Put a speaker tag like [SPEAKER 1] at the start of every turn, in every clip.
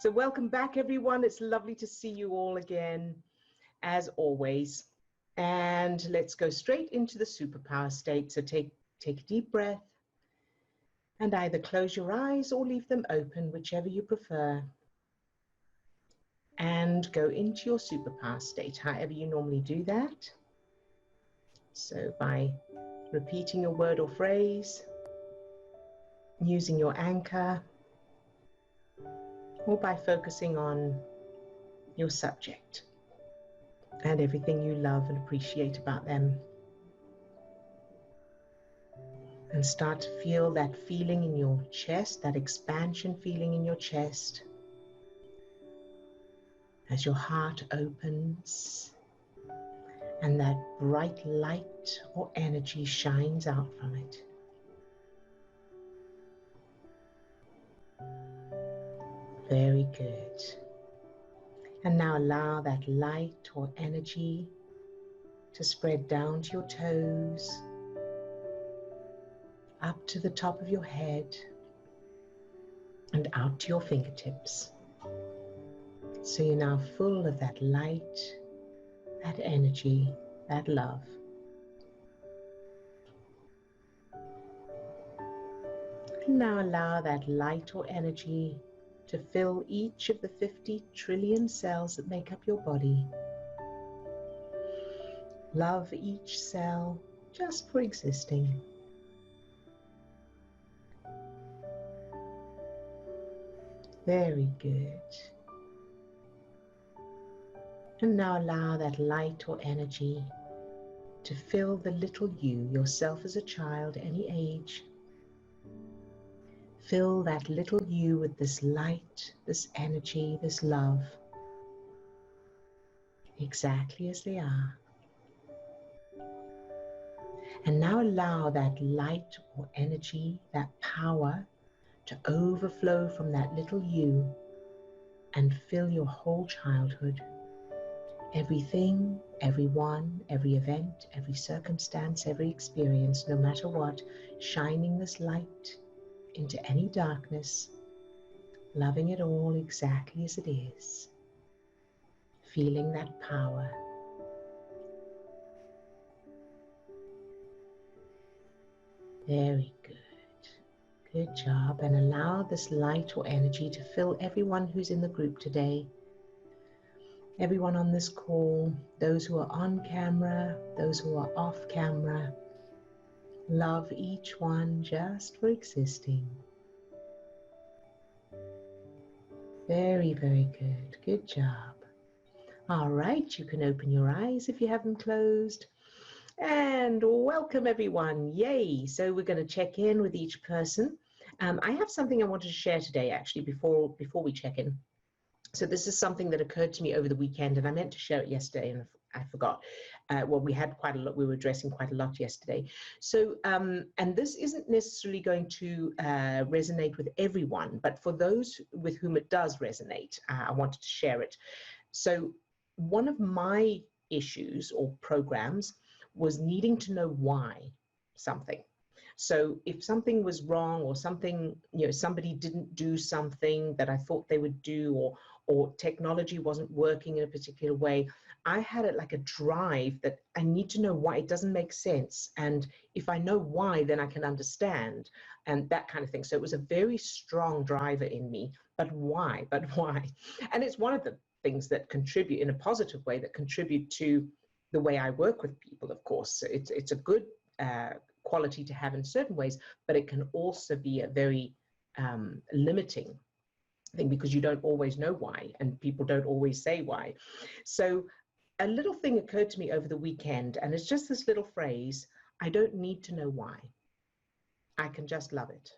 [SPEAKER 1] So welcome back, everyone. It's lovely to see you all again, as always. And let's go straight into the superpower state. So take a deep breath and either close your eyes or leave them open, whichever you prefer. And go into your superpower state, however you normally do that. So by repeating your word or phrase, using your anchor, or by focusing on your subject and everything you love and appreciate about them. And start to feel that feeling in your chest, that expansion feeling in your chest, as your heart opens and that bright light or energy shines out from it. Very good. And now allow that light or energy to spread down to your toes, up to the top of your head, and out to your fingertips. So you're now full of that light, that energy, that love. And now allow that light or energy to fill each of the 50 trillion cells that make up your body. Love each cell just for existing. Very good. And now allow that light or energy to fill the little you, yourself as a child, any age. Fill that little you with this light, this energy, this love, exactly as they are. And now allow that light or energy, that power, to overflow from that little you and fill your whole childhood. Everything, everyone, every event, every circumstance, every experience, no matter what, shining this light into any darkness, loving it all exactly as it is, feeling that power. Very good. Good job. And allow this light or energy to fill everyone who's in the group today. Everyone on this call, those who are on camera, those who are off camera. Love each one just for existing. Very, very good. Good job. All right, you can open your eyes if you haven't closed. And welcome everyone. Yay. So we're going to check in with each person. I have something I wanted to share today, actually, before we check in. So this is something that occurred to me over the weekend, and I meant to share it yesterday, and I forgot. Well, we had quite a lot. We were addressing quite a lot yesterday. So, and this isn't necessarily going to resonate with everyone, but for those with whom it does resonate, I wanted to share it. So, one of my issues or programs was needing to know why something. So if something was wrong or something, somebody didn't do something that I thought they would do, or technology wasn't working in a particular way, I had it like a drive that I need to know why. It doesn't make sense. And if I know why, then I can understand, and that kind of thing. So it was a very strong driver in me, but why? And it's one of the things that contribute in a positive way, that contribute to the way I work with people, of course. So it's a good quality to have in certain ways, but it can also be a very limiting thing, because you don't always know why, and people don't always say why. So a little thing occurred to me over the weekend, and it's just this little phrase: I don't need to know why. I can just love it.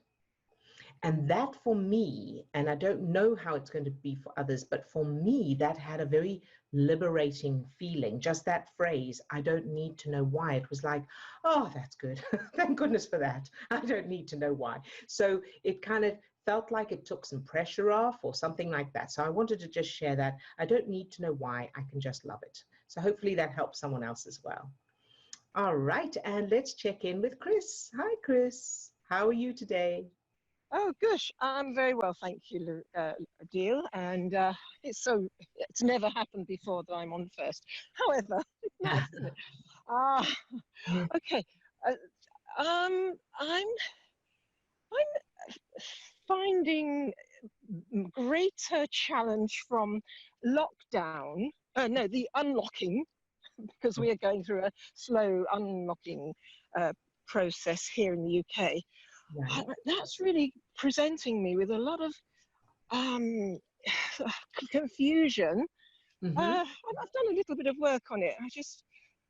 [SPEAKER 1] And that for me, and I don't know how it's going to be for others, but for me, that had a very liberating feeling. Just that phrase, I don't need to know why. It was like, oh, that's good. Thank goodness for that. I don't need to know why. So it kind of felt like it took some pressure off or something like that. So I wanted to just share that. I don't need to know why. I can just love it. So hopefully that helps someone else as well. All right. And let's check in with Chris. Hi, Chris. How are you today?
[SPEAKER 2] Oh, gosh, I'm very well, thank you, Odille. And it's never happened before that I'm on first. However, it's nice, isn't it? Ah, okay. Uh, I'm finding greater challenge from lockdown. No, the unlocking, because we are going through a slow unlocking process here in the UK.
[SPEAKER 1] Right.
[SPEAKER 2] That's really presenting me with a lot of um, confusion.
[SPEAKER 1] Mm-hmm.
[SPEAKER 2] I've done a little bit of work on it. I just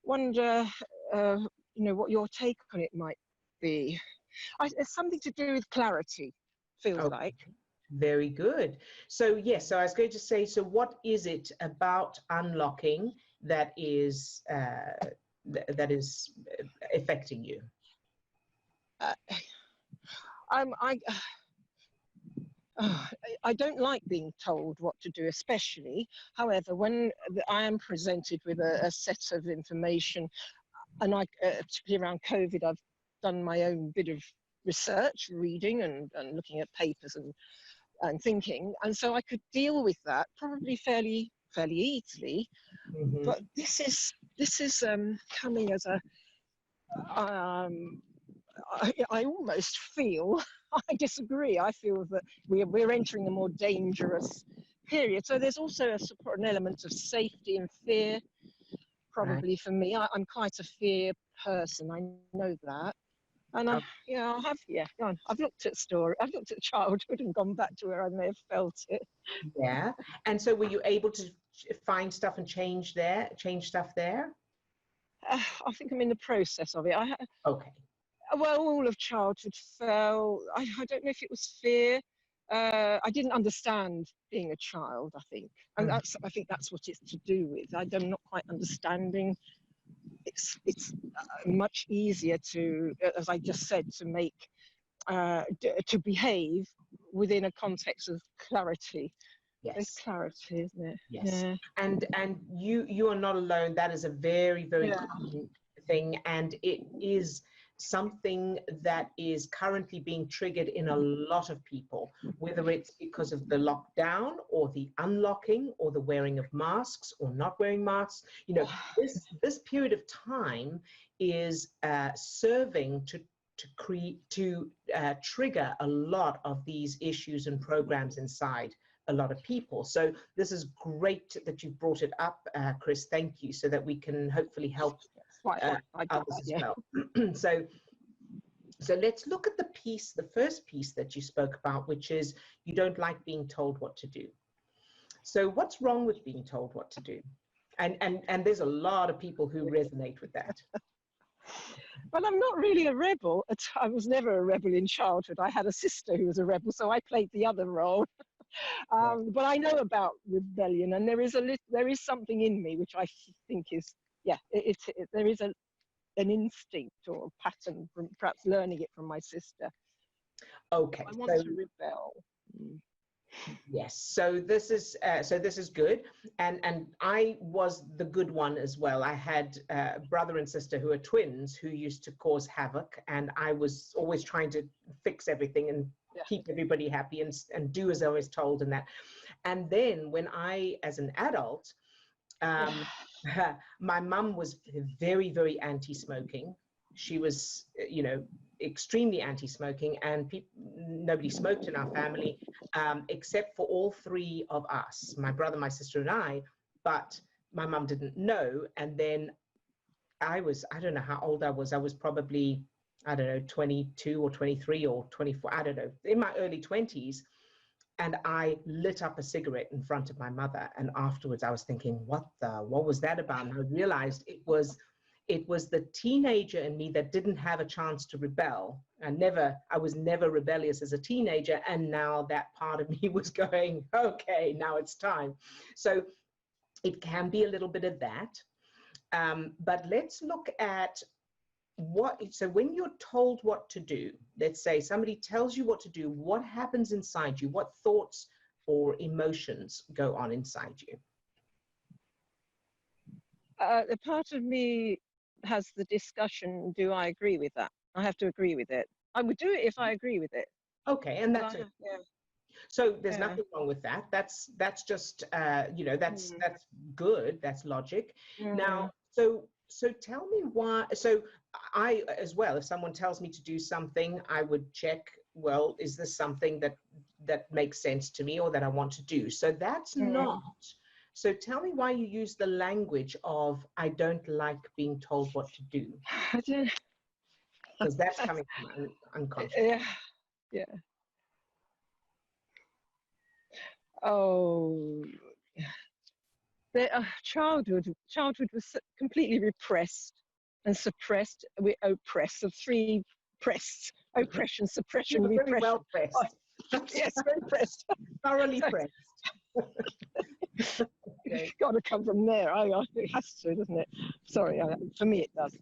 [SPEAKER 2] wonder, uh, what your take on it might be. It's something to do with clarity, feels
[SPEAKER 1] Okay.
[SPEAKER 2] like.
[SPEAKER 1] Very good. So yes, so I was going to say, so what is it about unlocking that is that is affecting you?
[SPEAKER 2] Uh, I'm, I, I don't like being told what to do, especially. However, when I am presented with a set of information, and particularly around COVID, I've done my own bit of research, reading and looking at papers and thinking, and so I could deal with that probably fairly easily.
[SPEAKER 1] Mm-hmm.
[SPEAKER 2] But this is coming as a I almost feel, I disagree. I feel that we're entering a more dangerous period. So there's also an element of safety and fear,
[SPEAKER 1] Right.
[SPEAKER 2] probably for me. I'm quite a fear person. I know that. And
[SPEAKER 1] Oh,
[SPEAKER 2] I have, go on. I've looked at childhood and gone back to where I may have felt it.
[SPEAKER 1] yeah. And so were you able to find stuff and change stuff there?
[SPEAKER 2] I think I'm in the process of it.
[SPEAKER 1] Okay.
[SPEAKER 2] Well, all of childhood fell. I don't know if it was fear. I didn't understand being a child, I think. And
[SPEAKER 1] Mm.
[SPEAKER 2] I think that's what it's to do with. I'm not quite understanding. It's much easier to, as I just said, to make, to behave within a context of clarity. There's
[SPEAKER 1] Yes.
[SPEAKER 2] clarity, isn't it?
[SPEAKER 1] Yes.
[SPEAKER 2] Yeah.
[SPEAKER 1] And you are not alone. That is a very, very
[SPEAKER 2] Yeah.
[SPEAKER 1] common thing, and it is something that is currently being triggered in a lot of people, whether it's because of the lockdown or the unlocking or the wearing of masks or not wearing masks. You know, this period of time is serving to trigger a lot of these issues and programs inside a lot of people. So this is great that you've brought it up, Chris. Thank you, so that we can hopefully help
[SPEAKER 2] I get
[SPEAKER 1] others
[SPEAKER 2] that,
[SPEAKER 1] as
[SPEAKER 2] yeah.
[SPEAKER 1] well. so so let's look at the first piece that you spoke about, which is you don't like being told what to do. So what's wrong with being told what to do? And there's a lot of people who resonate with that.
[SPEAKER 2] Well, I'm not really a rebel. I was never a rebel in childhood. I had a sister who was a rebel, so I played the other role.
[SPEAKER 1] Yeah.
[SPEAKER 2] But I know about rebellion, and there is something in me which I think is, there is an instinct or a pattern from perhaps learning it from my sister.
[SPEAKER 1] Okay.
[SPEAKER 2] I want
[SPEAKER 1] So
[SPEAKER 2] to rebel.
[SPEAKER 1] yes, so this is good, and I was the good one as well. I had a brother and sister who are twins who used to cause havoc, and I was always trying to fix everything and
[SPEAKER 2] Yeah.
[SPEAKER 1] keep everybody happy and do as I was told and that. And then when I, as an adult, um, my mum was very, very anti-smoking. She was, extremely anti-smoking, and nobody smoked in our family, except for all three of us, my brother, my sister, and I. But my mum didn't know. And then I don't know how old I was. I was probably, I don't know, 22 or 23 or 24. I don't know, in my early 20s. And I lit up a cigarette in front of my mother. And afterwards I was thinking, what was that about? And I realized it was the teenager in me that didn't have a chance to rebel. I was never rebellious as a teenager. And now that part of me was going, okay, now it's time. So it can be a little bit of that. But let's look at so when you're told what to do, let's say somebody tells you what to do, what happens inside you? What thoughts or emotions go on inside you?
[SPEAKER 2] A part of me has the discussion, do I agree with that? I have to agree with it. I would do it if I agree with it.
[SPEAKER 1] Okay, and that's it.
[SPEAKER 2] Yeah.
[SPEAKER 1] So there's nothing wrong with that. That's just you know, that's good. That's logic. Now, so tell me why. So I as well, if someone tells me to do something, I would check, well, is this something that makes sense to me or that I want to do? So that's not. So tell me why you use the language of I don't like being told what to do.
[SPEAKER 2] I don't.
[SPEAKER 1] Because that's coming from unconscious.
[SPEAKER 2] Yeah. Oh, the childhood was completely repressed and suppressed. We oppressed, of three pressed: oppression, suppression,
[SPEAKER 1] Very
[SPEAKER 2] repression.
[SPEAKER 1] well pressed.
[SPEAKER 2] Yes, very pressed.
[SPEAKER 1] Thoroughly pressed.
[SPEAKER 2] It's got to come from there. It has to, doesn't it? Sorry, for me it does.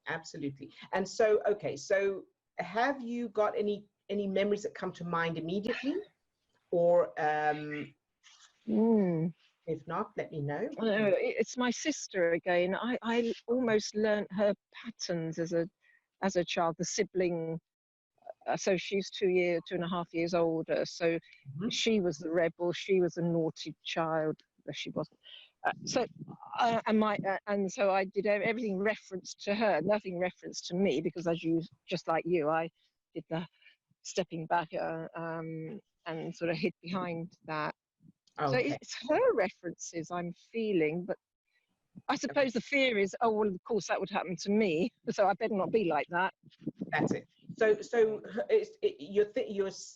[SPEAKER 1] Absolutely. And so, okay, so have you got any memories that come to mind immediately, or if not, let me know.
[SPEAKER 2] It's my sister again. I almost learnt her patterns as a child, the sibling. So she's 2.5 years older. So she was the rebel. She was a naughty child. She wasn't. And so I did everything referenced to her, nothing reference to me, because just like you, I did the stepping back and sort of hid behind that.
[SPEAKER 1] Okay.
[SPEAKER 2] So it's her references I'm feeling, but I suppose the fear is, oh, well, of course that would happen to me, so I better not be like that.
[SPEAKER 1] That's it. So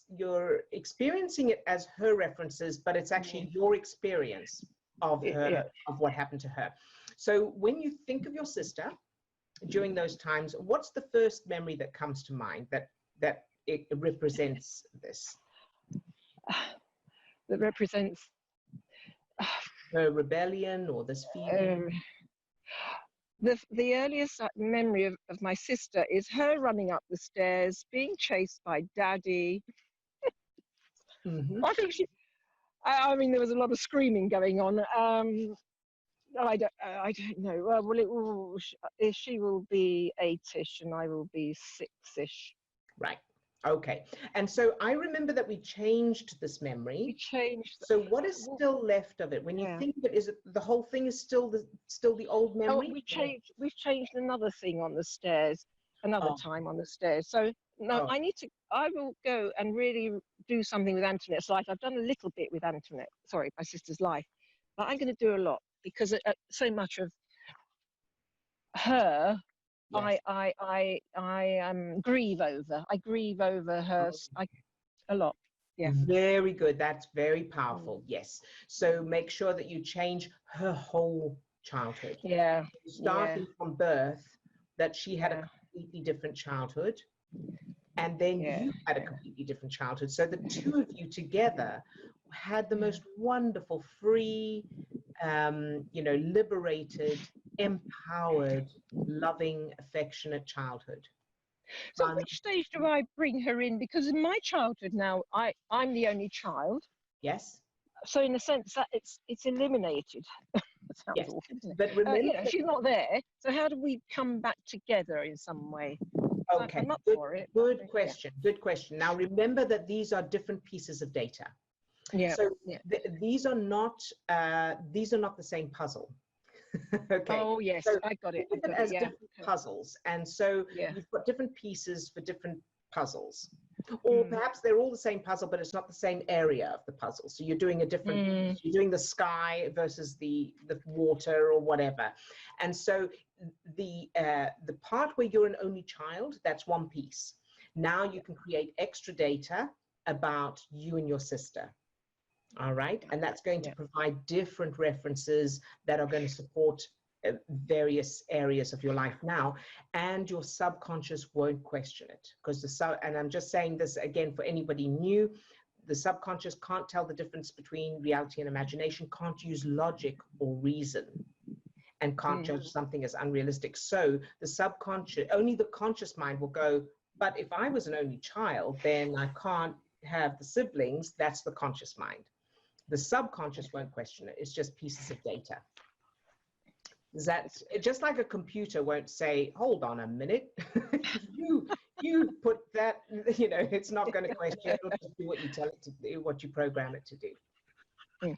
[SPEAKER 1] you're experiencing it as her references, but it's actually your experience of her, of what happened to her. So when you think of your sister during those times, what's the first memory that comes to mind that it represents this?
[SPEAKER 2] That represents
[SPEAKER 1] her rebellion or this feeling?
[SPEAKER 2] The earliest memory of my sister is her running up the stairs, being chased by Daddy. I think I mean, there was a lot of screaming going on. I don't know. Well, she will be 8-ish and I will be 6-ish.
[SPEAKER 1] Right. Okay. And so I remember that we changed this memory.
[SPEAKER 2] We changed.
[SPEAKER 1] So what is still left of it? When you think of it, is it the whole thing is still the old memory?
[SPEAKER 2] Oh, we've changed another thing on the stairs, another time on the stairs. So no, I will go and really do something with Antoinette's life. I've done a little bit with Antoinette, sorry, my sister's life, but I'm going to do a lot, because so much of her, yes. I grieve over. I grieve over her a lot. Yeah.
[SPEAKER 1] Very good. That's very powerful. Yes. So make sure that you change her whole childhood.
[SPEAKER 2] Yeah.
[SPEAKER 1] Starting from birth, that she had a completely different childhood, and then you had a completely different childhood. So the two of you together had the most wonderful, free, liberated, empowered, loving, affectionate childhood.
[SPEAKER 2] So which stage do I bring her in? Because in my childhood now, I'm the only child.
[SPEAKER 1] Yes.
[SPEAKER 2] So in a sense that it's eliminated. That sounds awful, isn't it?
[SPEAKER 1] But remember,
[SPEAKER 2] she's not there. So how do we come back together in some way?
[SPEAKER 1] Okay.
[SPEAKER 2] I'm up for it.
[SPEAKER 1] Good question. Good question. Now remember that these are different pieces of data.
[SPEAKER 2] Yeah.
[SPEAKER 1] So these are not the same puzzle. Okay.
[SPEAKER 2] Oh yes,
[SPEAKER 1] so
[SPEAKER 2] I got it.
[SPEAKER 1] Think of it as different puzzles, and so you've got different pieces for different puzzles, or perhaps they're all the same puzzle, but it's not the same area of the puzzle. So you're doing a different. You're doing the sky versus the water or whatever, and so the part where you're an only child, that's one piece. Now you can create extra data about you and your sister. All right. And that's going to provide different references that are going to support various areas of your life now, and your subconscious won't question it, because and I'm just saying this again for anybody new, the subconscious can't tell the difference between reality and imagination, can't use logic or reason, and can't judge something as unrealistic. So the subconscious, only the conscious mind will go, but if I was an only child, then I can't have the siblings. That's the conscious mind. The subconscious won't question it. It's just pieces of data. That's just like a computer won't say, hold on a minute. you put that, it's not going to question. It'll just do what you tell it to do, what you program it to do.
[SPEAKER 2] Mm.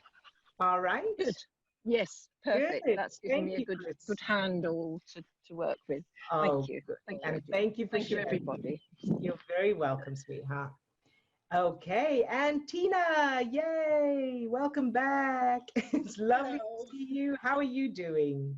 [SPEAKER 1] All right.
[SPEAKER 2] Good. Yes, perfect.
[SPEAKER 1] Good.
[SPEAKER 2] That's given me a good handle to work with. Thank you.
[SPEAKER 1] Good.
[SPEAKER 2] Thank
[SPEAKER 1] And
[SPEAKER 2] you.
[SPEAKER 1] thank you for
[SPEAKER 2] Thank you,
[SPEAKER 1] sharing.
[SPEAKER 2] everybody.
[SPEAKER 1] You're very welcome, sweetheart. Okay, and Tina, yay, welcome back. It's lovely to see you. How are you doing?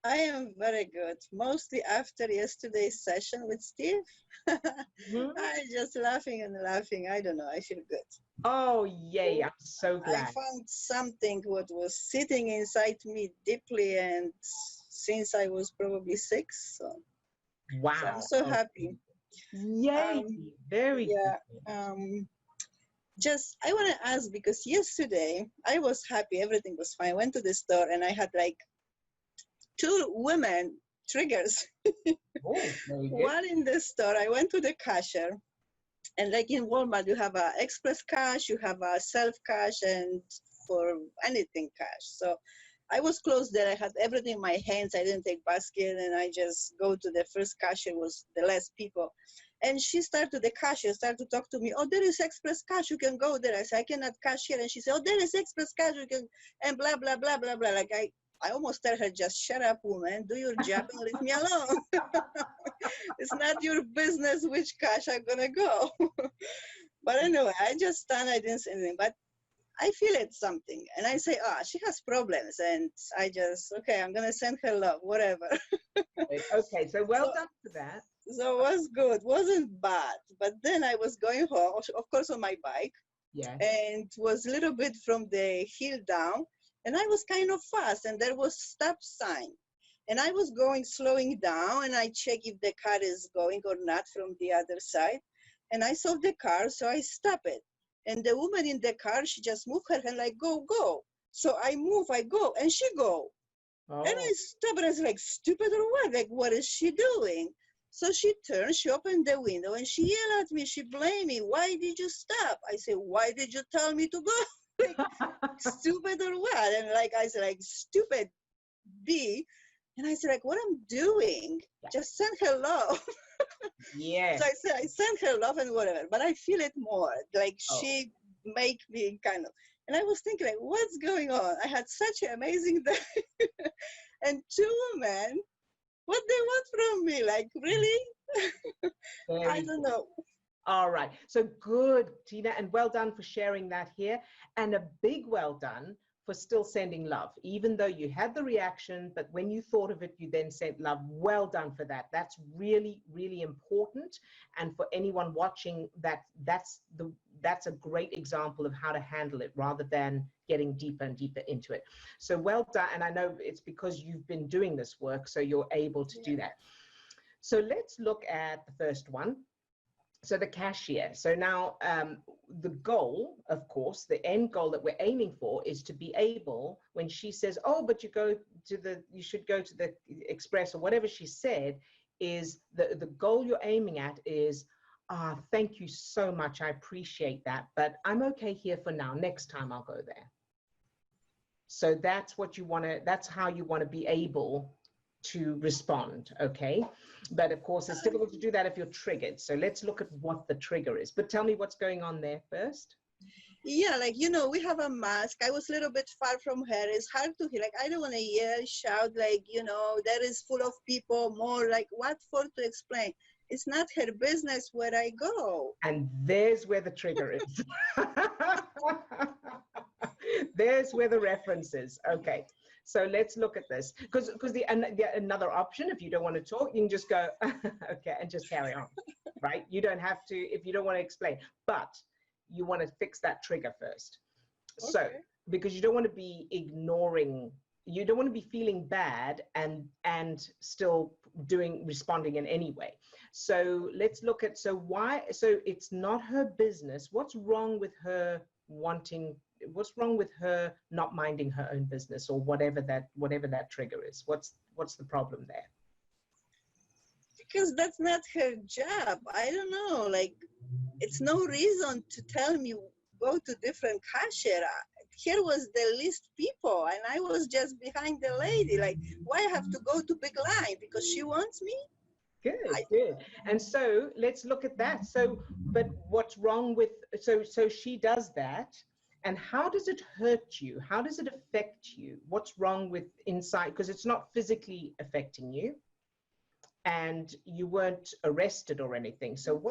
[SPEAKER 3] I am very good, mostly after yesterday's session with Steve. I'm just laughing and laughing. I don't know, I feel good.
[SPEAKER 1] Oh, yay, I'm so glad.
[SPEAKER 3] I found something what was sitting inside me deeply, and since I was probably 6, so,
[SPEAKER 1] wow.
[SPEAKER 3] So I'm so happy.
[SPEAKER 1] Yay, very
[SPEAKER 3] good. Just, I want to ask, because yesterday I was happy, everything was fine. I went to the store and I had like 2 women triggers. One in the store, I went to the cashier, and like in Walmart, you have a express cash, you have a self cash, and for anything cash. So I was close there. I had everything in my hands. I didn't take basket, and I just go to the first cashier, was the less people. And the cashier started to talk to me. Oh, there is express cash. You can go there. I said, I cannot cash here. And she said, oh, there is express cash. You can, and blah, blah, blah, blah, blah. Like I almost tell her, just shut up, woman. Do your job and leave me alone. It's not your business which cash I'm going to go. But anyway, I just stand. I didn't say anything. But I feel it's something. And I say, she has problems. And I just, okay, I'm going to send her love, whatever.
[SPEAKER 1] Okay, so well done for that.
[SPEAKER 3] So it was good. Wasn't bad. But then I was going home, of course, on my bike.
[SPEAKER 1] Yeah.
[SPEAKER 3] And was a little bit from the hill down. And I was kind of fast, and there was stop sign. And I was slowing down, and I check if the car is going or not from the other side. And I saw the car, so I stop it. And the woman in the car, she just moved her hand like, go, go. So I move, I go, and she go. Oh. And I stop, and I was like, stupid or what? Like, what is she doing? So she turned, she opened the window, and she yelled at me, she blamed me. Why did you stop? I said, why did you tell me to go? Like, stupid or what? And like I said, like, stupid B. And I said, like, what I'm doing? Just send her love.
[SPEAKER 1] Yeah.
[SPEAKER 3] So I said, I sent her love and whatever, but I feel it more. Like she make me kind of, and I was thinking, like, what's going on? I had such an amazing day. And 2 women, what they want from me? Like, really? I don't know.
[SPEAKER 1] All right. So good, Tina, and well done for sharing that here. And a big well done for still sending love, even though you had the reaction, but when you thought of it, you then sent love. Well done for that. That's really, really important. And for anyone watching, that's a great example of how to handle it rather than getting deeper and deeper into it. So well done. And I know it's because you've been doing this work, so you're able to do that. So let's look at the first one. So the cashier. So now the goal, of course, the end goal that we're aiming for is to be able, when she says, oh, but you should go to the express or whatever she said, is the goal you're aiming at is, thank you so much. I appreciate that, but I'm okay here for now. Next time I'll go there. So that's what you want to, that's how you want to be able to respond, okay? But of course, it's difficult to do that if you're triggered. So let's look at what the trigger is. But tell me what's going on there first.
[SPEAKER 3] Yeah, like, you know, we have a mask. I was a little bit far from her. It's hard to hear. Like, I don't want to yell, shout, like, you know, there is full of people, more like, what for to explain? It's not her business where I go.
[SPEAKER 1] And there's where the trigger is. There's where the reference is. Okay. So let's look at this, because another option, if you don't want to talk, you can just go, okay, and just carry on, right? You don't have to, if you don't want to explain, but you want to fix that trigger first. Okay. So, because you don't want to be ignoring, you don't want to be feeling bad and still responding in any way. So let's look at, so it's not her business. What's wrong with her what's wrong with her not minding her own business, or whatever that trigger is? What's the problem there?
[SPEAKER 3] Because that's not her job. I don't know, like, it's no reason to tell me go to different cashier. Here was the least people, and I was just behind the lady. Like, why I have to go to big line? Because she wants me?
[SPEAKER 1] Good. And so let's look at that. So, but what's wrong with, so she does that. And how does it hurt you? How does it affect you? What's wrong with inside? Because it's not physically affecting you and you weren't arrested or anything. So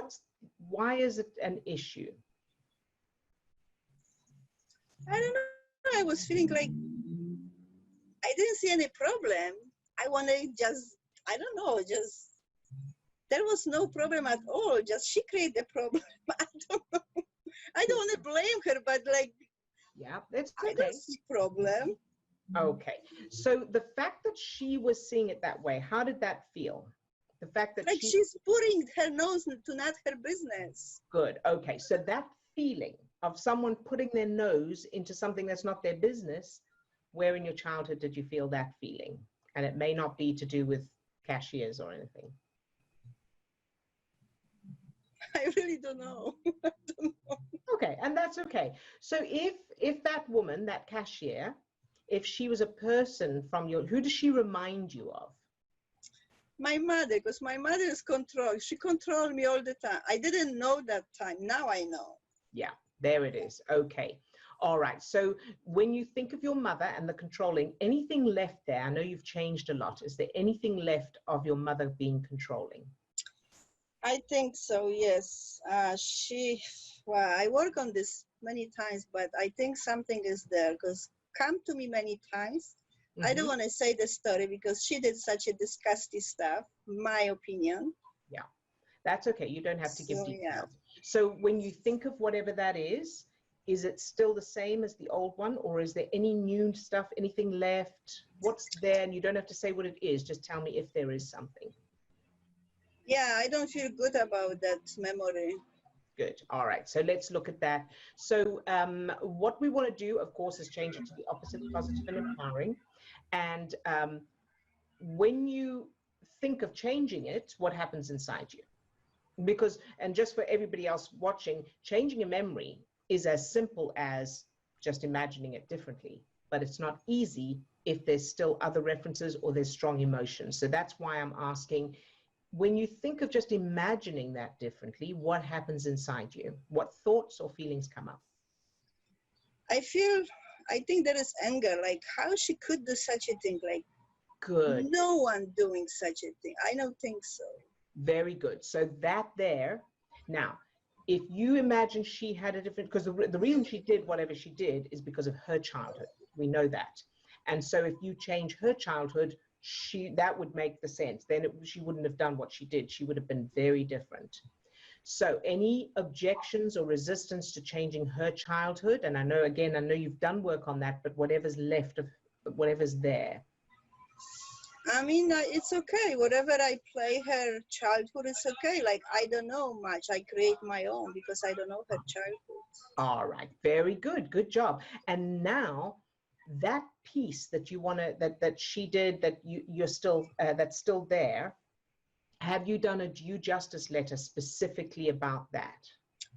[SPEAKER 1] why is it an issue?
[SPEAKER 3] I don't know. I was feeling like I didn't see any problem. I want to just, I don't know, just, there was no problem at all. Just she created a problem. I don't know. I don't want to blame her, but like,
[SPEAKER 1] yeah, that's
[SPEAKER 3] okay. I don't see problem.
[SPEAKER 1] Okay. So the fact that she was seeing it that way, how did that feel? The fact that
[SPEAKER 3] like she's putting her nose to not her business.
[SPEAKER 1] Good. Okay. So that feeling of someone putting their nose into something that's not their business, where in your childhood did you feel that feeling? And it may not be to do with cashiers or anything.
[SPEAKER 3] I really don't know. I don't know.
[SPEAKER 1] Okay, and that's okay. So if that woman, that cashier, if she was a person from your, who does she remind you of?
[SPEAKER 3] My mother, because my mother is controlled. She controlled me all the time. I didn't know that time. Now I know.
[SPEAKER 1] Yeah, there it is. Okay. All right. So when you think of your mother and the controlling, anything left there? I know you've changed a lot. Is there anything left of your mother being controlling?
[SPEAKER 3] I think so, yes. Well, I work on this many times, but I think something is there because come to me many times. I don't want to say the story because she did such a disgusting stuff, my opinion.
[SPEAKER 1] Yeah, that's okay. You don't have to give details.
[SPEAKER 3] Yeah.
[SPEAKER 1] So when you think of whatever that is it still the same as the old one, or is there any new stuff, anything left? What's there? And you don't have to say what it is. Just tell me if there is something.
[SPEAKER 3] Yeah, I don't feel good about that memory.
[SPEAKER 1] Good. All right. So let's look at that. So what we want to do, of course, is change it to the opposite, positive and empowering. And when you think of changing it, what happens inside you? Because, and just for everybody else watching, changing a memory is as simple as just imagining it differently, but it's not easy if there's still other references or there's strong emotions. So that's why I'm asking, when you think of just imagining that differently, what happens inside you? What thoughts or feelings come up?
[SPEAKER 3] I think there is anger, like how she could do such a thing, like
[SPEAKER 1] good.
[SPEAKER 3] No one doing such a thing. I don't think so.
[SPEAKER 1] Very good. So that there, now, if you imagine she had a different, because the reason she did whatever she did is because of her childhood. We know that. And so if you change her childhood, that would make the sense. Then she wouldn't have done what she did. She would have been very different. So any objections or resistance to changing her childhood, and I know you've done work on that, but whatever's left of whatever's there.
[SPEAKER 3] I mean, it's okay. Whatever I play her childhood, it's okay. Like, I don't know much. I create my own because I don't know her childhood.
[SPEAKER 1] All right. Very good. Good job. And now that piece that you want to, that she did, that you're still, that's still there. Have you done a due justice letter specifically about that?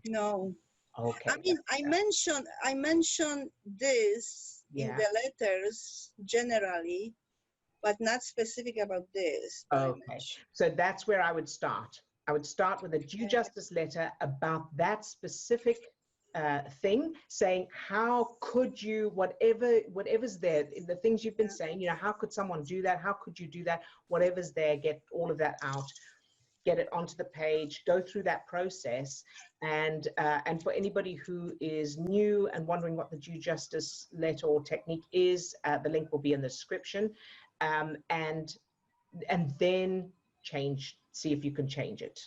[SPEAKER 3] No.
[SPEAKER 1] Okay.
[SPEAKER 3] I mean, I mentioned this in the letters generally, but not specific about this.
[SPEAKER 1] Okay. So that's where I would start. I would start with a due justice letter about that specific thing, saying, how could you, whatever's there, the things you've been saying, how could someone do that? How could you do that? Whatever's there, get all of that out, get it onto the page, go through that process. And for anybody who is new and wondering what the due justice letter or technique is, the link will be in the description. And then see if you can change it.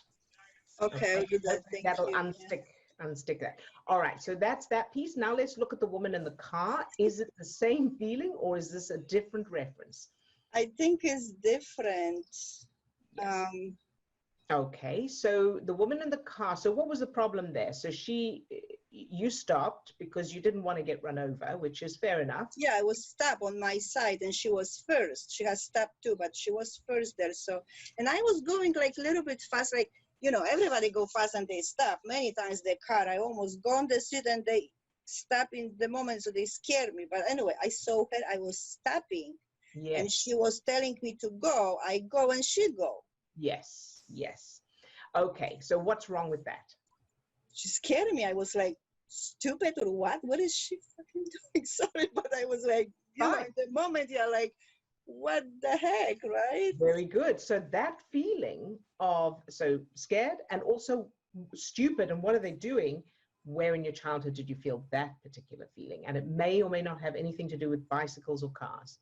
[SPEAKER 3] Okay. I'll do that.
[SPEAKER 1] That'll unstick that. All right, so that's that piece. Now let's look at the woman in the car. Is it the same feeling or is this a different reference?
[SPEAKER 3] I think it's different.
[SPEAKER 1] Yes. Okay, so the woman in the car, so what was the problem there? So you stopped because you didn't want to get run over, which is fair enough.
[SPEAKER 3] Yeah, I was stopped on my side and she was first. She has stopped too, but she was first there. So, and I was going like a little bit fast, like, everybody go fast and they stop. Many times the car, I almost go on the street and they stop in the moment, so they scared me. But anyway, I saw her, I was stopping. Yes. And she was telling me to go. I go and she go.
[SPEAKER 1] Yes. Yes. Okay, so what's wrong with that?
[SPEAKER 3] She scared me. I was like, stupid or what? What is she fucking doing? Sorry, but I was like, you know,
[SPEAKER 1] Fine.
[SPEAKER 3] in the moment you're like, what the heck, right?
[SPEAKER 1] Very good. So that feeling of so scared and also stupid and what are they doing? Where in your childhood did you feel that particular feeling? And it may or may not have anything to do with bicycles or cars.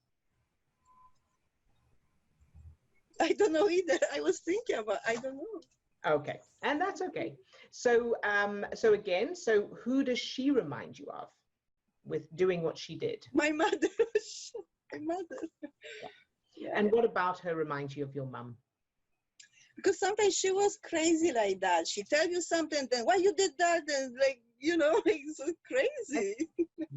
[SPEAKER 3] I don't know either. I was thinking about, I don't know.
[SPEAKER 1] Okay, and that's okay. So, so who does she remind you of with doing what she did?
[SPEAKER 3] My mother. My mother.
[SPEAKER 1] Yeah. And what about her reminds you of your mum?
[SPEAKER 3] Because sometimes she was crazy like that. She tell you something, then why you did that, and like, you know, like so crazy.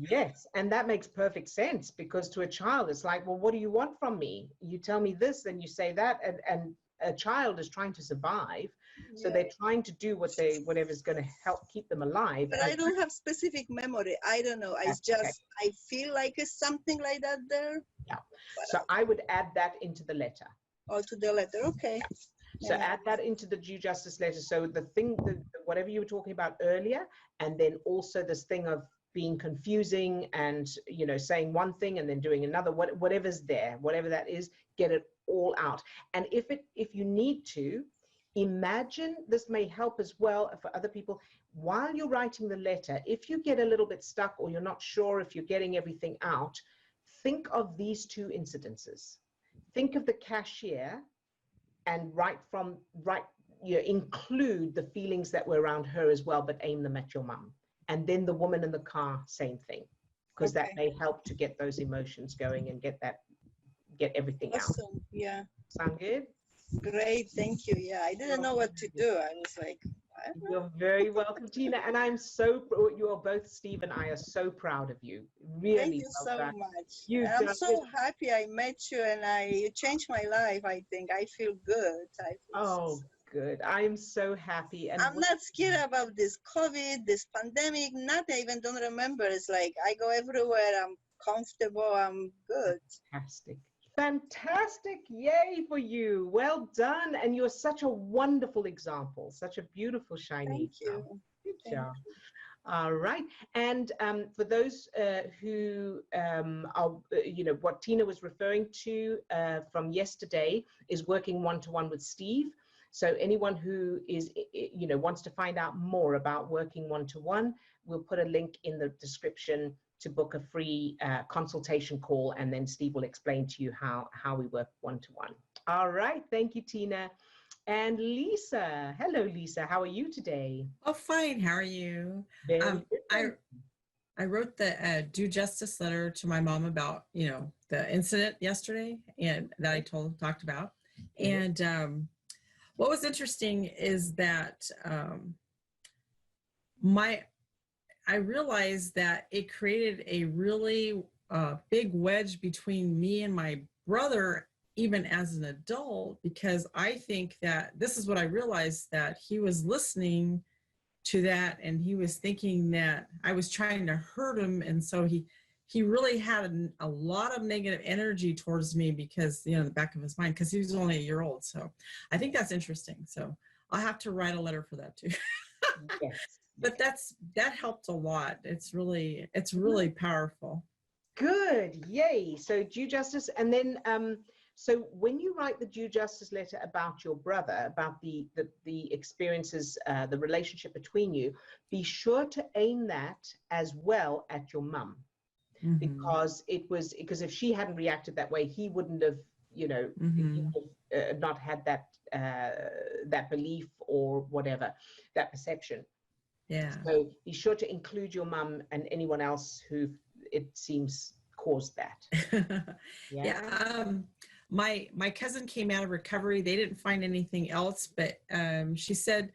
[SPEAKER 1] Yes, and that makes perfect sense because to a child, it's like, well, what do you want from me? You tell me this, then you say that, and a child is trying to survive, so they're trying to do whatever's going to help keep them alive.
[SPEAKER 3] But I don't have specific memory. I don't know. I just
[SPEAKER 1] okay.
[SPEAKER 3] I feel like it's something like that there.
[SPEAKER 1] Yeah. So I would add that into the letter.
[SPEAKER 3] Oh, to the letter. Okay.
[SPEAKER 1] Yeah. So add that into the due justice letter. So the thing, whatever you were talking about earlier, and then also this thing of being confusing and, you know, saying one thing and then doing another, whatever's there, whatever that is, get it all out. And if you need to, imagine, this may help as well for other people, while you're writing the letter, if you get a little bit stuck or you're not sure if you're getting everything out, think of these two incidences. Think of the cashier and include the feelings that were around her as well, but aim them at your mum. And then the woman in the car, same thing, because that may help to get those emotions going and get everything out.
[SPEAKER 3] Yeah.
[SPEAKER 1] Sound good?
[SPEAKER 3] Great, thank you. Yeah, I didn't know what to do. I was like,
[SPEAKER 1] you're very welcome, Tina. And you are both, Steve and I are so proud of you. Really.
[SPEAKER 3] Thank you so much. I'm so happy I met you and you changed my life, I think. I feel good.
[SPEAKER 1] Good. I'm so happy. And
[SPEAKER 3] I'm not scared about this COVID, this pandemic, nothing. I even don't remember. It's like I go everywhere. I'm comfortable. I'm good.
[SPEAKER 1] Fantastic. Yay for you. Well done. And you're such a wonderful example, such a beautiful, shiny example. Good job. All right. And for those who are, what Tina was referring to from yesterday is working one-to-one with Steve. So anyone who is, wants to find out more about working one-to-one, we'll put a link in the description to book a free consultation call, and then Steve will explain to you how we work one-to-one. All right. Thank you, Tina. And Lisa. Hello, Lisa. How are you today?
[SPEAKER 4] Oh, fine. How are you? I wrote the due justice letter to my mom about, the incident yesterday and that I talked about. And what was interesting is that I realized that it created a really big wedge between me and my brother, even as an adult, because I think that this is what I realized, that he was listening to that and he was thinking that I was trying to hurt him. And so he really had a lot of negative energy towards me because, in the back of his mind, because he was only a year old. So I think that's interesting. So I'll have to write a letter for that too.
[SPEAKER 1] Yes.
[SPEAKER 4] But that helped a lot. It's really powerful.
[SPEAKER 1] Good. Yay. So due justice. And then, so when you write the due justice letter about your brother, about the experiences, the relationship between you, be sure to aim that as well at your mum. Mm-hmm. Because if she hadn't reacted that way, he wouldn't have, mm-hmm. he would have, not had that belief or whatever, that perception.
[SPEAKER 4] Yeah.
[SPEAKER 1] So be sure to include your mum and anyone else who it seems caused that.
[SPEAKER 4] Yeah. My cousin came out of recovery. They didn't find anything else, but she said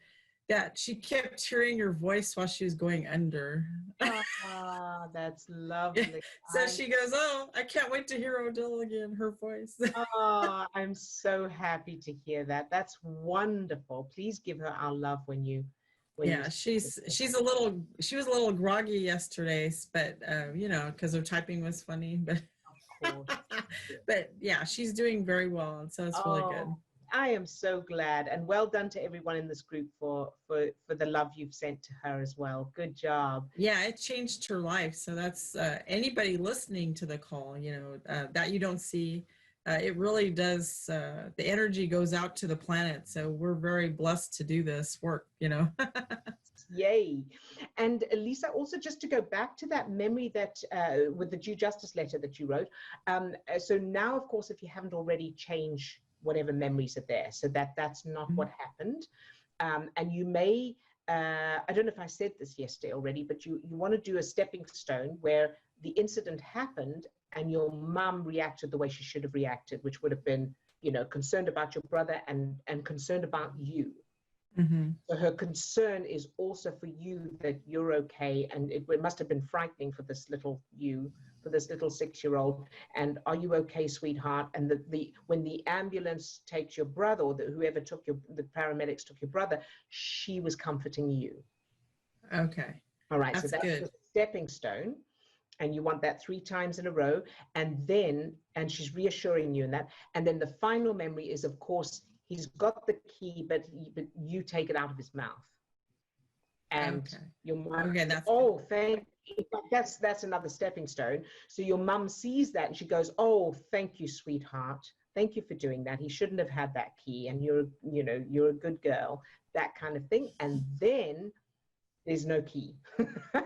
[SPEAKER 4] that she kept hearing your voice while she was going under.
[SPEAKER 1] Ah, that's lovely.
[SPEAKER 4] So she goes, "Oh, I can't wait to hear Odille again, her voice."
[SPEAKER 1] Oh, I'm so happy to hear that. That's wonderful. Please give her our love when you.
[SPEAKER 4] She was a little groggy yesterday, but because her typing was funny, but. But yeah, she's doing very well, and so it's really good.
[SPEAKER 1] I am so glad, and well done to everyone in this group for the love you've sent to her as well. Good job.
[SPEAKER 4] Yeah, it changed her life. So that's anybody listening to the call, that you don't see. It really does. The energy goes out to the planet. So we're very blessed to do this work,
[SPEAKER 1] Yay. And Lisa, also just to go back to that memory that with the due justice letter that you wrote. So now, of course, if you haven't already, changed whatever memories are there. So that's not what happened. And you may, I don't know if I said this yesterday already, but you want to do a stepping stone where the incident happened and your mum reacted the way she should have reacted, which would have been, concerned about your brother and concerned about you.
[SPEAKER 4] Mm-hmm.
[SPEAKER 1] So her concern is also for you, that you're okay. And it must have been frightening for this little 6-year-old. And are you okay, sweetheart? And when the ambulance takes your brother, or whoever took the paramedics took your brother, she was comforting you.
[SPEAKER 4] Okay.
[SPEAKER 1] All right.
[SPEAKER 4] That's
[SPEAKER 1] so that's
[SPEAKER 4] good.
[SPEAKER 1] the stepping stone. And you want that 3 times in a row. And she's reassuring you in that. And then the final memory is, of course, he's got the key, but you take it out of his mouth. And your mom, thank you. That's another stepping stone. So your mum sees that and she goes, oh, thank you, sweetheart. Thank you for doing that. He shouldn't have had that key. And you're a good girl, that kind of thing. And then there's no key.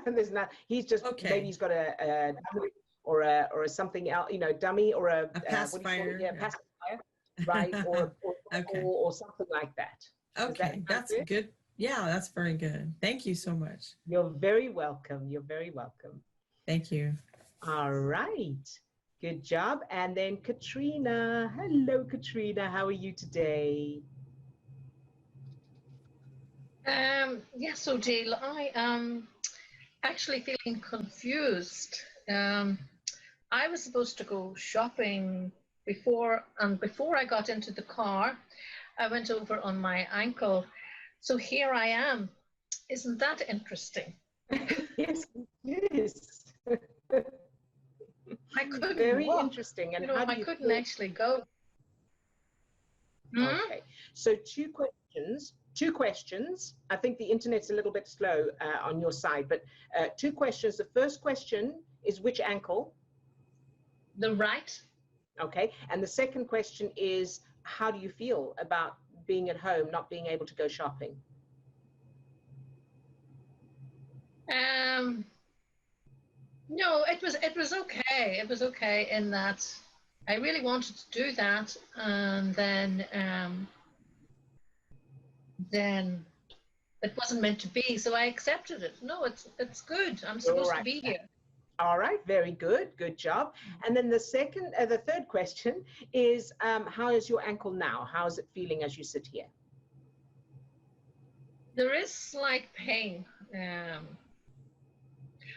[SPEAKER 1] There's not, he's just, maybe he's got a dummy or a something else, dummy or a
[SPEAKER 4] pacifier.
[SPEAKER 1] Pacifier, right? or something like that.
[SPEAKER 4] Okay, that's good. Yeah, that's very good. Thank you so much.
[SPEAKER 1] You're very welcome. You're very welcome.
[SPEAKER 4] Thank you.
[SPEAKER 1] All right. Good job. And then Katrina. Hello, Katrina. How are you today?
[SPEAKER 5] Yes, Odille. I am actually feeling confused. I was supposed to go shopping before I got into the car, I went over on my ankle. So here I am. Isn't that interesting?
[SPEAKER 1] Yes, it is.
[SPEAKER 5] I couldn't
[SPEAKER 1] Very
[SPEAKER 5] walk.
[SPEAKER 1] interesting. And
[SPEAKER 5] I couldn't actually go.
[SPEAKER 1] Okay. So two questions. I think the internet's a little bit slow on your side, but 2 questions. The first question is, which ankle?
[SPEAKER 5] The right.
[SPEAKER 1] Okay. And the second question is, how do you feel about being at home, not being able to go shopping?
[SPEAKER 5] No, it was okay. It was okay in that I really wanted to do that, and then it wasn't meant to be, so I accepted it. No, it's good. I'm supposed to be here.
[SPEAKER 1] All right, very good. Good job. And then the third question is, how is your ankle now? How is it feeling as you sit here?
[SPEAKER 5] There is slight pain.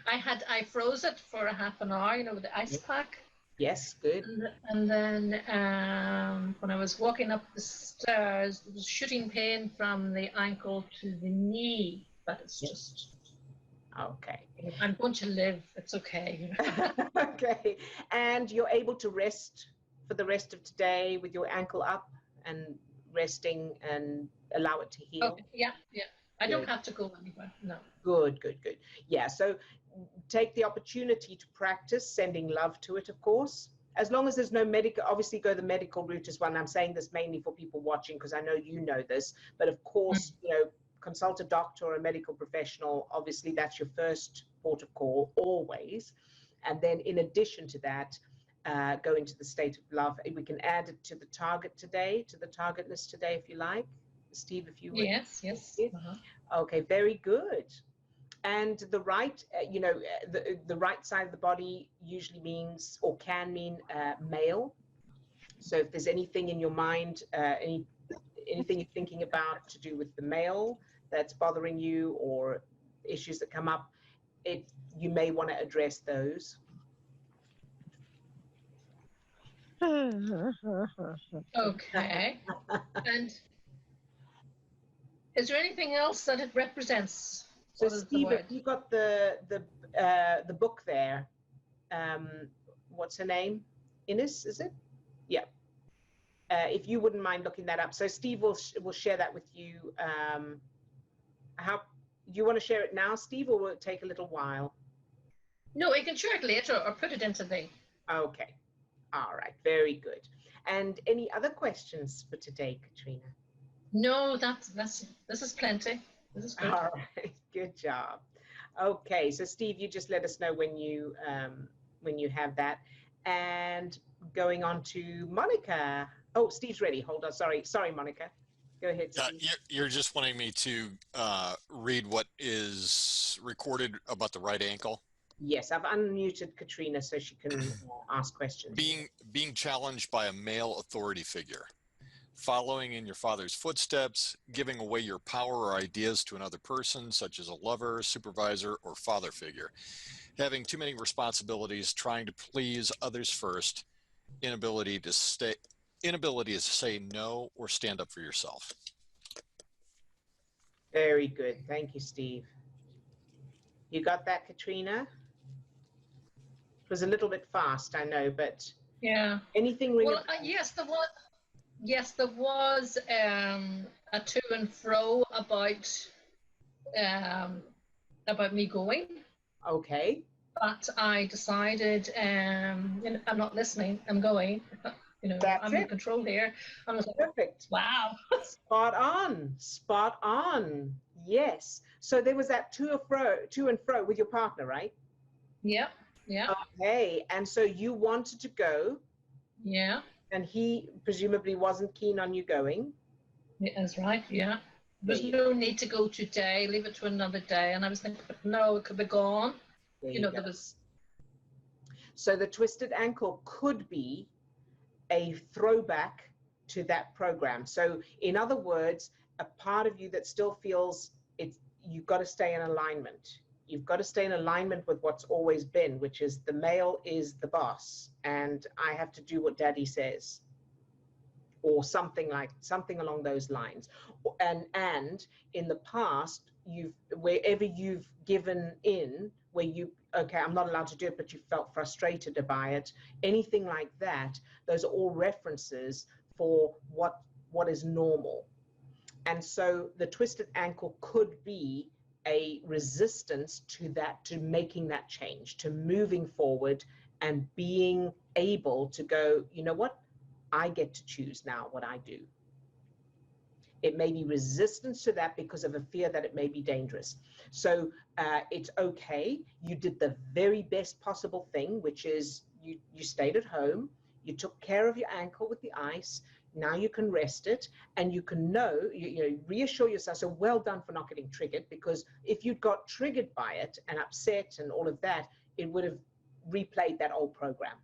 [SPEAKER 5] I froze it for a half an hour, with the ice pack.
[SPEAKER 1] Yes, good.
[SPEAKER 5] And then when I was walking up the stairs, it was shooting pain from the ankle to the knee, but it's just...
[SPEAKER 1] Okay.
[SPEAKER 5] I'm going to live. It's okay.
[SPEAKER 1] Okay. And you're able to rest for the rest of today with your ankle up and resting and allow it to heal?
[SPEAKER 5] Okay. Yeah. I don't have to go anywhere. No.
[SPEAKER 1] Good. Yeah. So take the opportunity to practice sending love to it, of course. As long as there's no medical, obviously go the medical route as well. And I'm saying this mainly for people watching because I know you know this. But of course, consult a doctor or a medical professional. Obviously, that's your first port of call always. And then in addition to that, go into the state of love. We can add it to the target today, to the target list today, if you like. Steve, if you would.
[SPEAKER 5] Yes.
[SPEAKER 1] Okay, very good. And the right, the right side of the body usually means or can mean male. So if there's anything in your mind, anything you're thinking about to do with the male that's bothering you or issues that come up, you may want to address those.
[SPEAKER 5] Okay. And is there anything else that it represents?
[SPEAKER 1] So Steve, if you got the book there, what's her name? Ines, is it? Yeah. if you wouldn't mind looking that up. So Steve will share that with you. How do you want to share it now, Steve, or will it take a little while?
[SPEAKER 5] No, you can share it later or put it into the.
[SPEAKER 1] Okay. All right. Very good. And any other questions for today, Katrina?
[SPEAKER 5] No, this is plenty. This is good.
[SPEAKER 1] All right. Good job. Okay. So Steve, you just let us know when you have that. And going on to Monika. Oh, Steve's ready. Hold on. Sorry, Monika. Go ahead, Steve.
[SPEAKER 6] You're just wanting me to read what is recorded about the right ankle?
[SPEAKER 1] Yes, I've unmuted Katrina so she can ask questions.
[SPEAKER 6] Being challenged by a male authority figure, following in your father's footsteps, giving away your power or ideas to another person, such as a lover, supervisor, or father figure, having too many responsibilities, trying to please others first, inability to say no or stand up for yourself.
[SPEAKER 1] Very good. Thank you, Steve. You got that, Katrina? It was a little bit fast, I know, but
[SPEAKER 5] yeah.
[SPEAKER 1] Anything?
[SPEAKER 5] Well, yes, there was. Yes, there was a to and fro about me going.
[SPEAKER 1] Okay.
[SPEAKER 5] But I decided, I'm not listening. I'm going. You know,
[SPEAKER 1] That's
[SPEAKER 5] I'm
[SPEAKER 1] it.
[SPEAKER 5] in control here. I was like,
[SPEAKER 1] perfect.
[SPEAKER 5] Wow.
[SPEAKER 1] Spot on. Spot on. Yes. So there was that to and fro with your partner, right?
[SPEAKER 5] Yeah. Yeah.
[SPEAKER 1] Okay. And so you wanted to go.
[SPEAKER 5] Yeah.
[SPEAKER 1] And he presumably wasn't keen on you going.
[SPEAKER 5] Yeah, that's right. Yeah. There's no need to go today. Leave it to another day. And I was thinking, but no, it could be gone. There was.
[SPEAKER 1] So the twisted ankle could be a throwback to that program. So in other words, a part of you that still feels you've got to stay in alignment. You've got to stay in alignment with what's always been, which is the male is the boss and I have to do what daddy says, or something along those lines. And in the past, wherever you've given in, where okay, I'm not allowed to do it, but you felt frustrated by it, anything like that, those are all references for what is normal. And so the twisted ankle could be a resistance to that, to making that change, to moving forward and being able to go, you know what, I get to choose now what I do. It may be resistance to that because of a fear that it may be dangerous. So it's okay. You did the very best possible thing, which is you stayed at home, you took care of your ankle with the ice. Now you can rest it, and you can reassure yourself. So well done for not getting triggered, because if you'd got triggered by it and upset and all of that, it would have replayed that old program.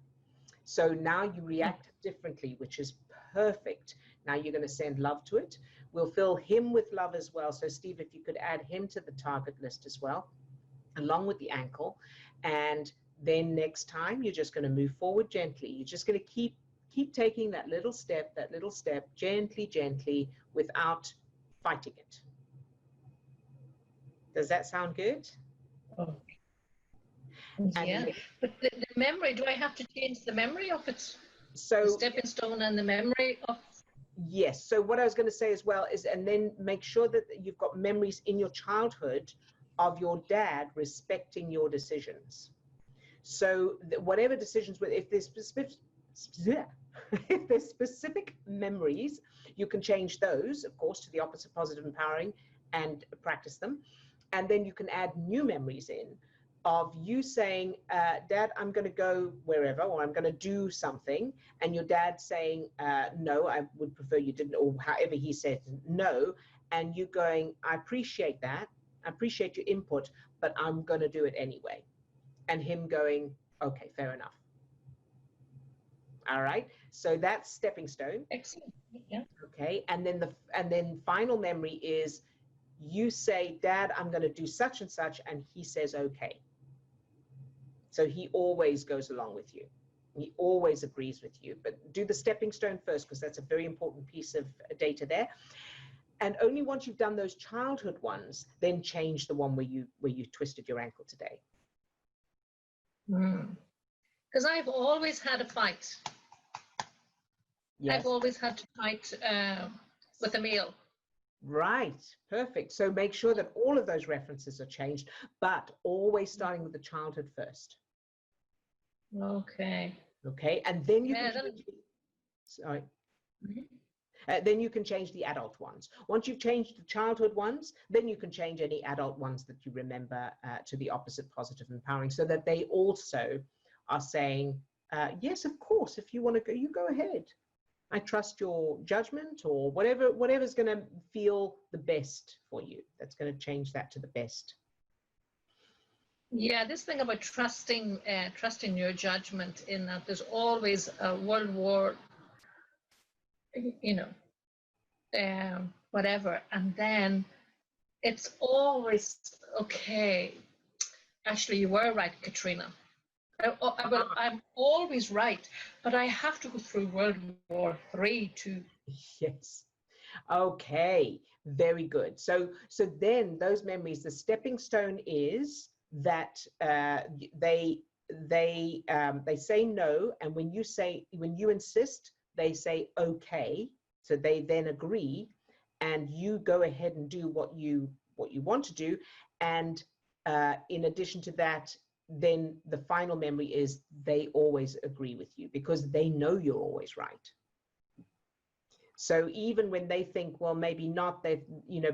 [SPEAKER 1] So now you react differently, which is perfect. Now you're going to send love to it. We'll fill him with love as well. So Steve, if you could add him to the target list as well, along with the ankle. And then next time, you're just going to move forward gently. You're just going to keep taking that little step, gently, without fighting it. Does that sound good?
[SPEAKER 5] Oh. Yeah, but the memory, do I have to change the memory of it?
[SPEAKER 1] So
[SPEAKER 5] the stepping stone and the memory of.
[SPEAKER 1] Yes. So what I was going to say as well is, and then make sure that you've got memories in your childhood of your dad respecting your decisions. So whatever decisions, if there's specific memories, you can change those, of course, to the opposite, positive, empowering, and practice them. And then you can add new memories in of you saying, Dad, I'm going to go wherever, or I'm going to do something. And your dad saying, no, I would prefer you didn't, or however he said no. And you going, I appreciate that. I appreciate your input, but I'm going to do it anyway. And him going, okay, fair enough. All right. So that's stepping stone.
[SPEAKER 5] Excellent. Yeah.
[SPEAKER 1] Okay. And then final memory is you say, Dad, I'm going to do such and such. And he says, okay. So he always goes along with you. He always agrees with you, but do the stepping stone first, because that's a very important piece of data there. And only once you've done those childhood ones, then change the one where you twisted your ankle today.
[SPEAKER 5] Because I've always had a fight.
[SPEAKER 1] Yes.
[SPEAKER 5] I've always had to fight with a meal.
[SPEAKER 1] Right, perfect. So make sure that all of those references are changed, but always starting with the childhood first.
[SPEAKER 5] Okay.
[SPEAKER 1] Okay, and then you
[SPEAKER 5] Yeah,
[SPEAKER 1] can
[SPEAKER 5] then-
[SPEAKER 1] change sorry.
[SPEAKER 5] Mhm.
[SPEAKER 1] Then you can change the adult ones. Once you've changed the childhood ones, then you can change any adult ones that you remember to the opposite, positive, empowering, so that they also are saying, yes, of course, if you want to go, you go ahead. I trust your judgment, or whatever's going to feel the best for you. That's going to change that to the best.
[SPEAKER 5] Yeah, this thing about trusting your judgment, in that there's always a World War, whatever, and then it's always okay. Actually, you were right, Katrina. I'm always right, but I have to go through World War III to.
[SPEAKER 1] Yes. Okay, very good. So then those memories, the stepping stone is that they say no, and when you insist, they say okay. So they then agree, and you go ahead and do what you want to do. And in addition to that, then the final memory is they always agree with you because they know you're always right. So even when they think, well, maybe not, they,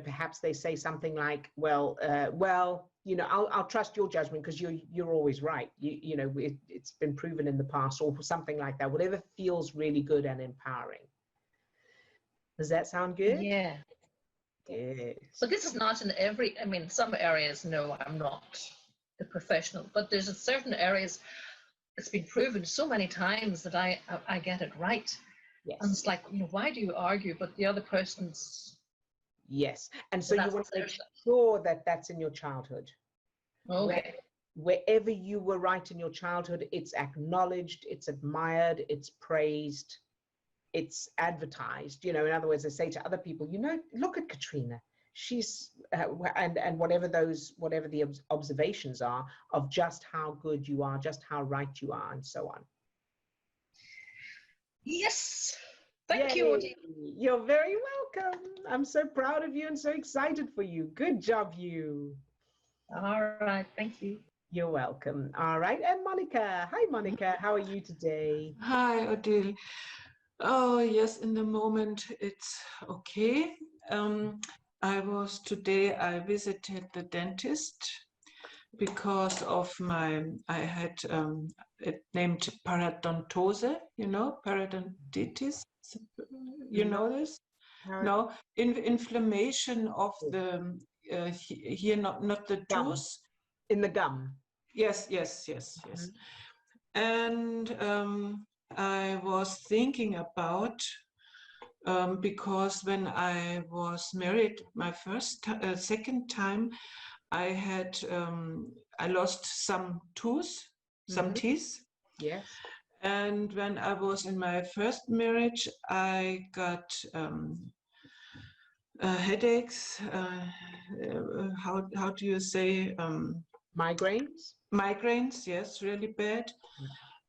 [SPEAKER 1] perhaps they say something like, well, I'll trust your judgment because you're always right. It's been proven in the past, or something like that. Whatever feels really good and empowering. Does that sound good?
[SPEAKER 5] Yeah.
[SPEAKER 1] Yes.
[SPEAKER 5] But this is not in every. I mean, some areas, no, I'm not a professional, but there's certain areas. It's been proven so many times that I get it right.
[SPEAKER 1] Yes.
[SPEAKER 5] And it's like, why do you argue? But the other person's.
[SPEAKER 1] Yes. And so you want to make
[SPEAKER 5] stuff.
[SPEAKER 1] sure that that's in your childhood.
[SPEAKER 5] Okay.
[SPEAKER 1] Wherever you were right in your childhood, it's acknowledged, it's admired, it's praised, it's advertised. In other words, I say to other people, look at Katrina. She's and whatever the observations are of just how good you are, just how right you are, and so on.
[SPEAKER 5] Yes. Thank
[SPEAKER 1] Yay.
[SPEAKER 5] you, Odille.
[SPEAKER 1] You're very welcome. I'm so proud of you and so excited for you. Good job, you.
[SPEAKER 5] All right. Thank you.
[SPEAKER 1] You're welcome. All right. And Monika. Hi, Monika. How are you today?
[SPEAKER 7] Hi, Odille. Oh, yes, in the moment it's okay. I visited the dentist because of I had it named parodontose, parodontitis. You know this? No, inflammation of the here, not the tooth.
[SPEAKER 1] In the gum.
[SPEAKER 7] Yes. And I was thinking about because when I was married my second time, I lost some teeth.
[SPEAKER 1] Yes.
[SPEAKER 7] And when I was in my first marriage, I got headaches. How do you say?
[SPEAKER 1] Migraines?
[SPEAKER 7] Migraines, yes, really bad.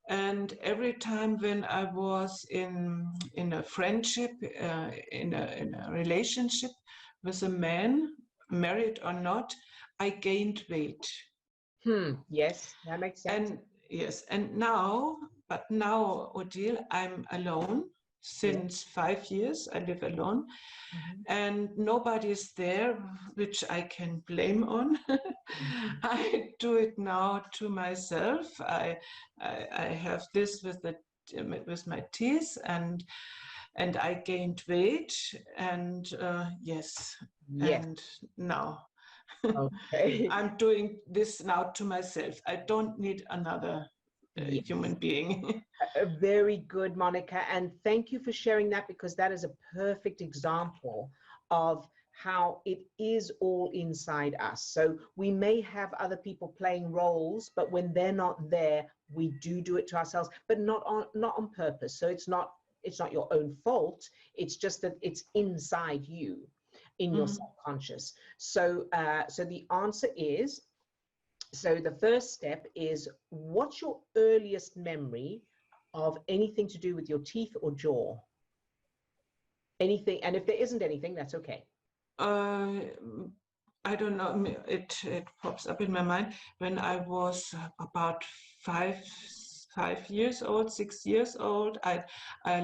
[SPEAKER 7] And every time when I was in a friendship, in a relationship with a man, married or not, I gained weight.
[SPEAKER 1] Yes, that makes sense.
[SPEAKER 7] And now, Odille, I'm alone since 5 years. I live alone, and nobody's there, which I can blame on. I do it now to myself. I have this with my teeth, and I gained weight, and yes. And now.
[SPEAKER 1] Okay.
[SPEAKER 7] I'm doing this now to myself. I don't need another human being.
[SPEAKER 1] Very good, Monika. And thank you for sharing that, because that is a perfect example of how it is all inside us. So we may have other people playing roles, but when they're not there, we do it to ourselves, but not on purpose. So it's not your own fault. It's just that it's inside you, in your subconscious. So the answer is, so the first step is, what's your earliest memory of anything to do with your teeth or jaw? Anything, and if there isn't anything, that's okay.
[SPEAKER 7] I don't know. It pops up in my mind when I was about 5 years old, 6 years old. I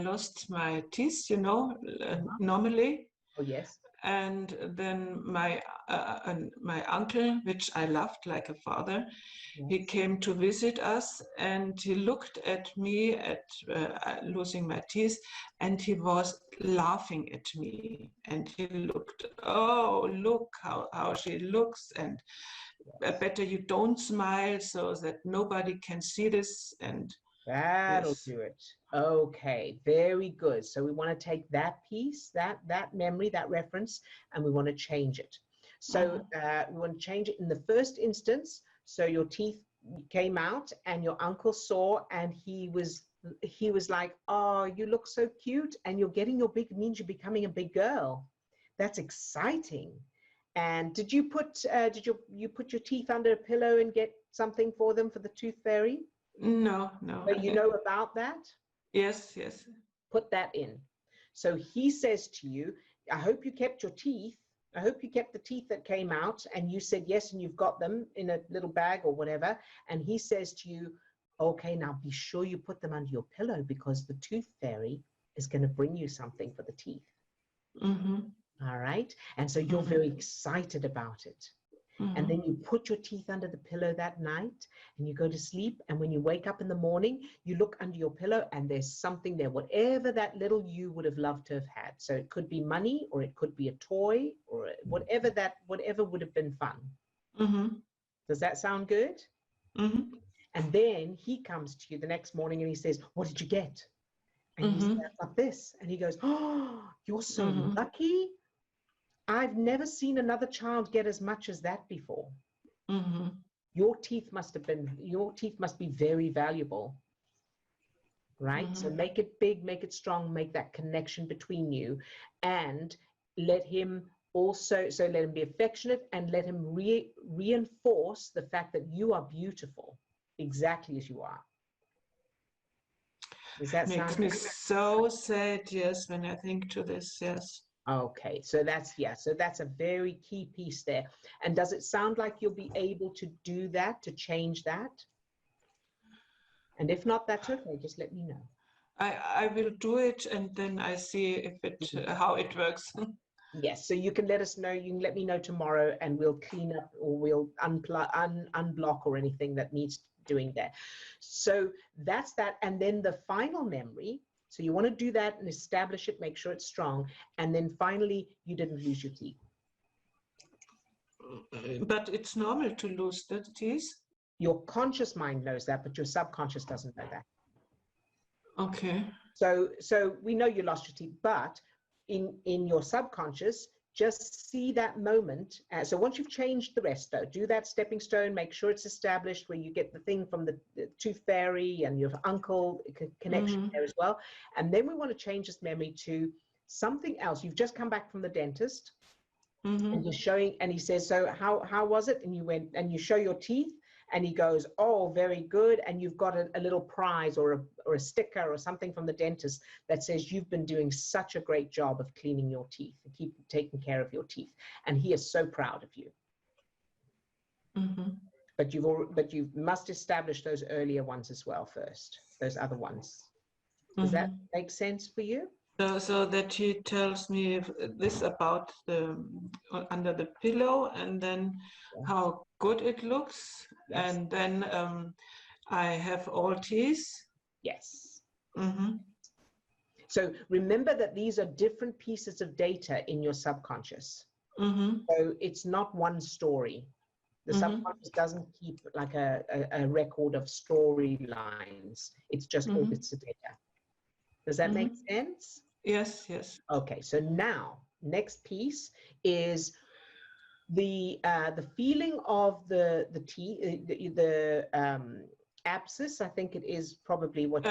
[SPEAKER 7] lost my teeth, normally.
[SPEAKER 1] Oh yes.
[SPEAKER 7] And then my uncle, which I loved like a father, he came to visit us, and he looked at me at losing my teeth, and he was laughing at me, and he looked, oh, look how she looks, and better you don't smile so that nobody can see this. And
[SPEAKER 1] that'll do it. Okay, very good. So we want to take that piece, that memory, that reference, and we want to change it. So we want to change it in the first instance. So your teeth came out and your uncle saw, and he was like, oh, you look so cute, and you're getting your big, means you're becoming a big girl. That's exciting. And did you put your teeth under a pillow and get something for them for the tooth fairy?
[SPEAKER 7] No.
[SPEAKER 1] But you know about that?
[SPEAKER 7] Yes.
[SPEAKER 1] Put that in. So he says to you, I hope you kept your teeth. I hope you kept the teeth that came out. And you said yes, and you've got them in a little bag or whatever. And he says to you, okay, now be sure you put them under your pillow, because the tooth fairy is going to bring you something for the teeth. All right. And so you're very excited about it. And then you put your teeth under the pillow that night, and you go to sleep. And when you wake up in the morning, you look under your pillow, and there's something there, whatever that little you would have loved to have had. So it could be money, or it could be a toy, or whatever would have been fun. Does that sound good? And then he comes to you the next morning and he says, what did you get? And you say, like this. And he goes, oh, you're so lucky. I've never seen another child get as much as that before. Your teeth must be very valuable, right? So make it big, make it strong, make that connection between you, and let him be affectionate, and let him reinforce the fact that you are beautiful exactly as you are. Does that
[SPEAKER 7] makes me so sad, yes, when I think to this, yes.
[SPEAKER 1] Okay, so that's a very key piece there. And does it sound like you'll be able to do that, to change that? And if not, that's okay, just let me know.
[SPEAKER 7] I will do it, and then I see if how it works.
[SPEAKER 1] Yes, so you can let us know, you can let me know tomorrow, and we'll clean up, or we'll unblock or anything that needs doing there. So that's that. And then the final memory, so you want to do that and establish it, make sure it's strong. And then finally, you didn't lose your teeth.
[SPEAKER 7] But it's normal to lose the teeth?
[SPEAKER 1] Your conscious mind knows that, but your subconscious doesn't know that.
[SPEAKER 7] Okay.
[SPEAKER 1] So we know you lost your teeth, but in your subconscious, just see that moment. So once you've changed the rest, though, do that stepping stone, make sure it's established where you get the thing from the tooth fairy and your uncle connection there as well. And then we want to change this memory to something else. You've just come back from the dentist and you're showing, and he says, so how was it? And you went and you show your teeth, and he goes, oh, very good. And you've got a little prize or a sticker or something from the dentist that says you've been doing such a great job of cleaning your teeth and keep taking care of your teeth. And he is so proud of you. But you must establish those earlier ones as well first, those other ones. Does that make sense for you?
[SPEAKER 7] So that he tells me this about the under the pillow, and then how good it looks, and then I have all teeth.
[SPEAKER 1] Yes. So remember that these are different pieces of data in your subconscious. So it's not one story. The subconscious doesn't keep like a record of storylines. It's just all bits of data. Does that make sense?
[SPEAKER 7] Yes, yes.
[SPEAKER 1] Okay, so now next piece is the feeling of the abscess. I think it is probably what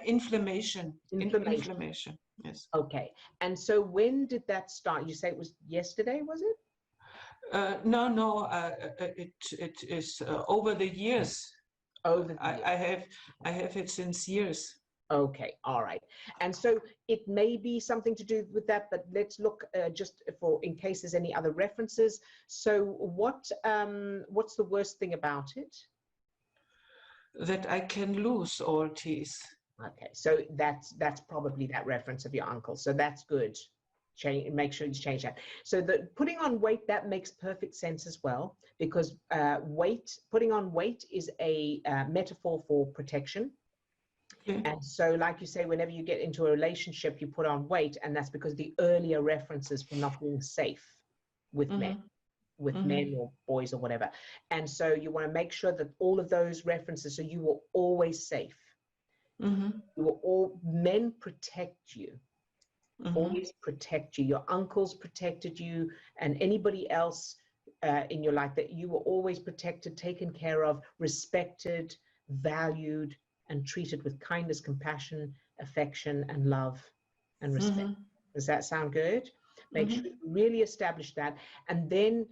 [SPEAKER 7] inflammation.
[SPEAKER 1] Inflammation.
[SPEAKER 7] Yes.
[SPEAKER 1] Okay, and so when did that start? You say it was yesterday, was it?
[SPEAKER 7] No. It is over the years.
[SPEAKER 1] Over the years.
[SPEAKER 7] I have it since years.
[SPEAKER 1] Okay, all right. And so it may be something to do with that, but let's look just for in case there's any other references. So what's the worst thing about it?
[SPEAKER 7] That I can lose all teeth.
[SPEAKER 1] Okay, so that's probably that reference of your uncle. So that's good. Make sure you change that. So the putting on weight, that makes perfect sense as well, because putting on weight is a metaphor for protection.
[SPEAKER 7] Okay.
[SPEAKER 1] And so, like you say, whenever you get into a relationship, you put on weight, and that's because the earlier references for not being safe with men or boys or whatever. And so you want to make sure that all of those references, so you were always safe. Men protect you, always protect you. Your uncles protected you, and anybody else in your life, that you were always protected, taken care of, respected, valued, and treated with kindness, compassion, affection, and love and respect. Does that sound good? Make sure you really establish that. And then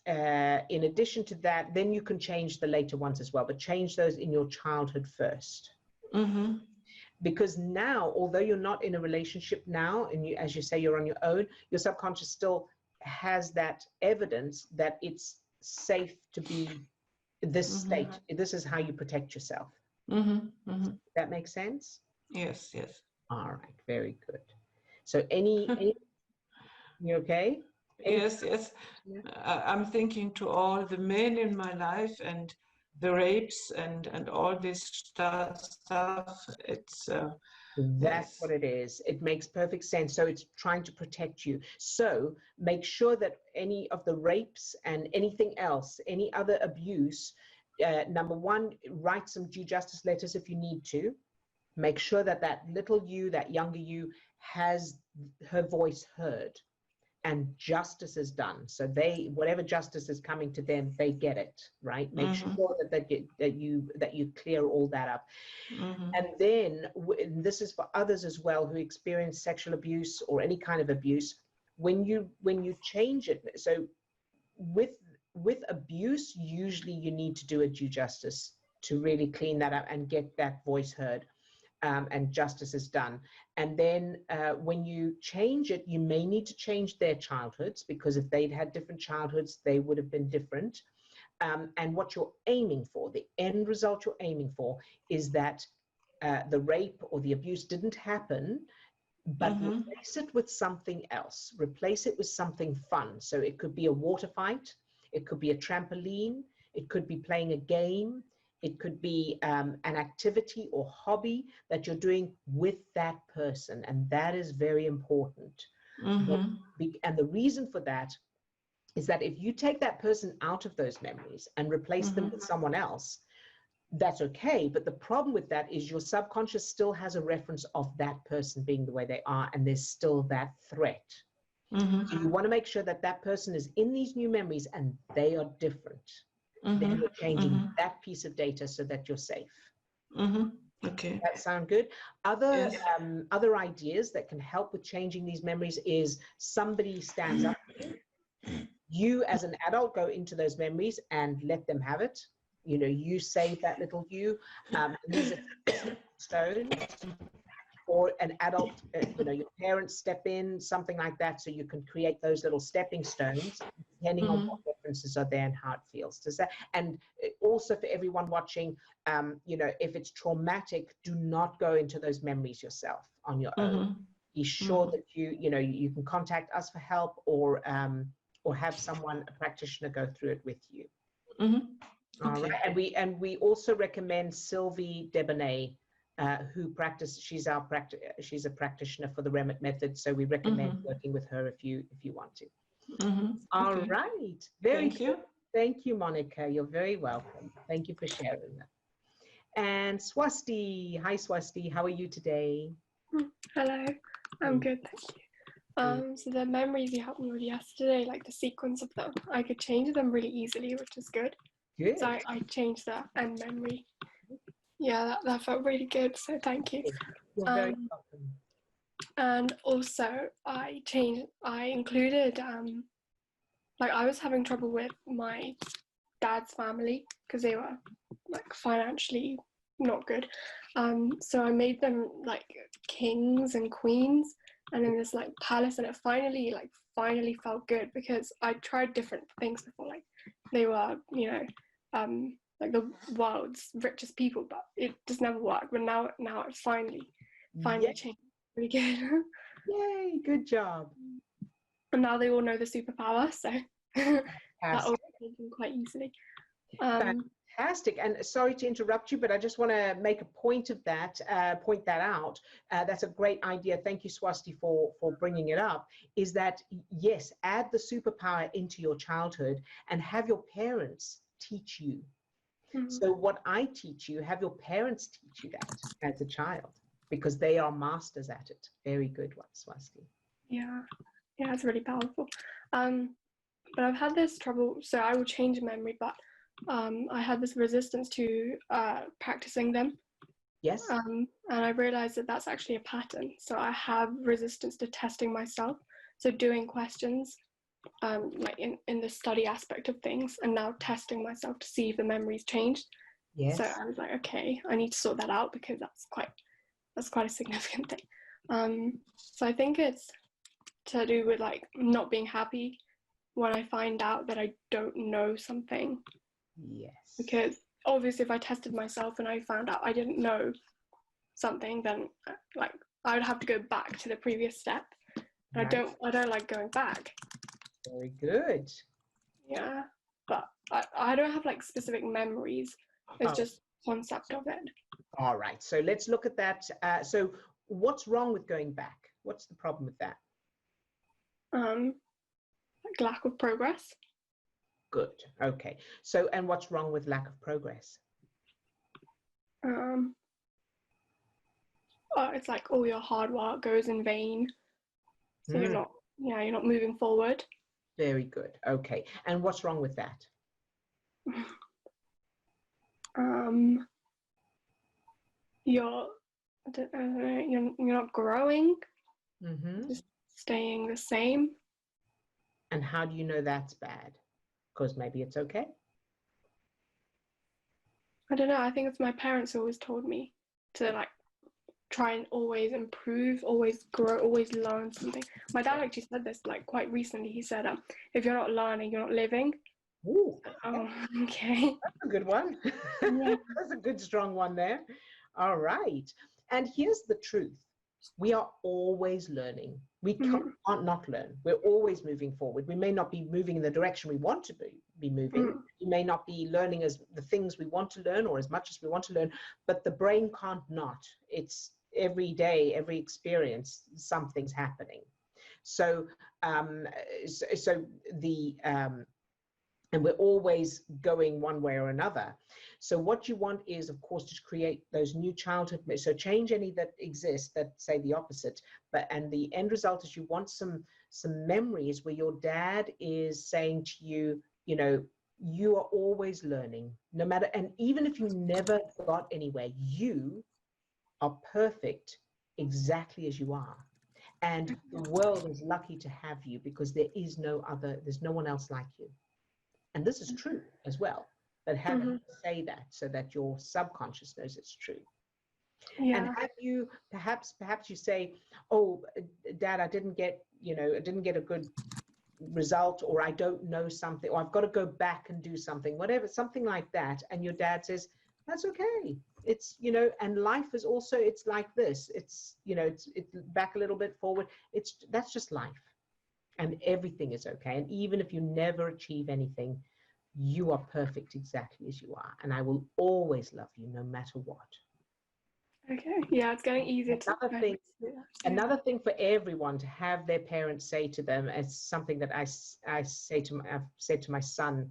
[SPEAKER 1] in addition to that, then you can change the later ones as well, but change those in your childhood first. Because now, although you're not in a relationship now, and you, as you say, you're on your own, your subconscious still has that evidence that it's safe to be this state. This is how you protect yourself. That makes sense?
[SPEAKER 7] Yes, yes.
[SPEAKER 1] All right, very good. So any you okay?
[SPEAKER 7] Yes, yes. I'm thinking to all the men in my life and the rapes and all this stuff. It's
[SPEAKER 1] That's
[SPEAKER 7] yes.
[SPEAKER 1] what it is. It makes perfect sense. So it's trying to protect you. So make sure that any of the rapes and anything else, any other abuse, number one, write some due justice letters if you need to. Make sure that that little you, that younger you, has her voice heard and justice is done. So they, whatever justice is coming to them, they get it, right? Make sure that you clear all that up. And then this is for others as well who experience sexual abuse or any kind of abuse. When you change it, so with abuse, usually you need to do a due justice to really clean that up and get that voice heard. And justice is done. And then when you change it, you may need to change their childhoods, because if they'd had different childhoods, they would have been different. And what you're aiming for, the end result you're aiming for, is that the rape or the abuse didn't happen, but replace it with something else. Replace it with something fun. So it could be a water fight, it could be a trampoline, it could be playing a game, it could be an activity or hobby that you're doing with that person. And that is very important. And the reason for that is that if you take that person out of those memories and replace them with someone else, that's okay. But the problem with that is your subconscious still has a reference of that person being the way they are, and there's still that threat. So you want to make sure that that person is in these new memories and they are different. Then you're changing that piece of data so that you're safe.
[SPEAKER 7] Okay.
[SPEAKER 1] That sound good? Other
[SPEAKER 7] Yes.
[SPEAKER 1] Other ideas that can help with changing these memories is somebody stands up to you. You as an adult go into those memories and let them have it. You know, you save that little you. There's a stone, or an adult, you know, your parents step in, something like that, so you can create those little stepping stones, depending on what references are there and how it feels. Does that? And also for everyone watching, you know, if it's traumatic, do not go into those memories yourself on your own. Be sure that you know, you can contact us for help, or have someone, a practitioner, go through it with you. All right. And we also recommend Sylvie Debonnet, who she's a practitioner for the Remit method, so we recommend working with her if you want to. All right.
[SPEAKER 7] Thank you.
[SPEAKER 1] Thank you, Monika. You're very welcome. Thank you for sharing that. And Swasti, hi Swasti, how are you today?
[SPEAKER 8] Hello, I'm good, thank you. So the memories you helped me with yesterday, like the sequence of them, I could change them really easily, which is good.
[SPEAKER 1] Good.
[SPEAKER 8] So I changed that end memory. Yeah, that felt really good, so thank you.
[SPEAKER 1] You're very welcome.
[SPEAKER 8] And also I included, like I was having trouble with my dad's family because they were like financially not good. So I made them like kings and queens and in this like palace, and it finally felt good because I tried different things before, like they were, you know, like the world's richest people, but it just never worked. But now it finally changed really good.
[SPEAKER 1] Yay, good job.
[SPEAKER 8] And now they all know the superpower, so that all came quite easily.
[SPEAKER 1] Fantastic. And sorry to interrupt you, but I just want to make a point of that, point that out. That's a great idea. Thank you, Swasti, for bringing it up. Is that, yes, add the superpower into your childhood and have your parents teach you. So what I teach you, have your parents teach you that as a child, because they are masters at it. Very good one, Swasti.
[SPEAKER 8] Yeah, it's really powerful. But I've had this trouble, so I will change memory, but I had this resistance to practicing them.
[SPEAKER 1] Yes.
[SPEAKER 8] And I realized that that's actually a pattern. So I have resistance to testing myself. So doing questions, like in the study aspect of things, and now testing myself to see if the memory's changed.
[SPEAKER 1] Yes.
[SPEAKER 8] So I was like, okay, I need to sort that out because that's quite a significant thing. So I think it's to do with like not being happy when I find out that I don't know something.
[SPEAKER 1] Yes.
[SPEAKER 8] Because obviously if I tested myself and I found out I didn't know something, then like I would have to go back to the previous step. Right. I don't like going back.
[SPEAKER 1] Very good.
[SPEAKER 8] Yeah, but I don't have like specific memories. It's just concept of it.
[SPEAKER 1] All right, so let's look at that. So what's wrong with going back? What's the problem with that?
[SPEAKER 8] Like lack of progress.
[SPEAKER 1] Good. Okay. So, and what's wrong with lack of progress?
[SPEAKER 8] It's like all your hard work goes in vain. So you're not moving forward.
[SPEAKER 1] Very good. Okay. And what's wrong with that?
[SPEAKER 8] You're not growing. Just staying the same.
[SPEAKER 1] And how do you know that's bad? Because maybe it's okay.
[SPEAKER 8] I don't know. I think it's my parents who always told me to like try and always improve, always grow, always learn something. My dad actually said this like quite recently. He said, if you're not learning, you're not living.
[SPEAKER 1] Ooh,
[SPEAKER 8] oh, okay.
[SPEAKER 1] That's a good one.
[SPEAKER 8] Yeah.
[SPEAKER 1] That's a good, strong one there. All right. And here's the truth. We are always learning. We can't not learn. We're always moving forward. We may not be moving in the direction we want to be moving. We may not be learning as the things we want to learn or as much as we want to learn, but the brain can't not. It's every day, every experience, something's happening. So, and we're always going one way or another. So what you want is, of course, to create those new childhood, so change any that exist that say the opposite, and the end result is you want some memories where your dad is saying to you, you know, you are always learning, no matter, and even if you never got anywhere, you are perfect exactly as you are. And the world is lucky to have you because there's no one else like you. And this is true as well, but have you say that so that your subconscious knows it's true. Yeah. And have you, perhaps you say, oh, Dad, I didn't get a good result, or I don't know something, or I've got to go back and do something, whatever, something like that. And your dad says, that's okay. It's, and life is also, it's like this. It's, it's back a little bit forward. That's just life. And everything is okay. And even if you never achieve anything, you are perfect exactly as you are. And I will always love you no matter what.
[SPEAKER 8] Okay. Yeah, it's getting easier.
[SPEAKER 1] Another thing for everyone to have their parents say to them, as something that I've said to my son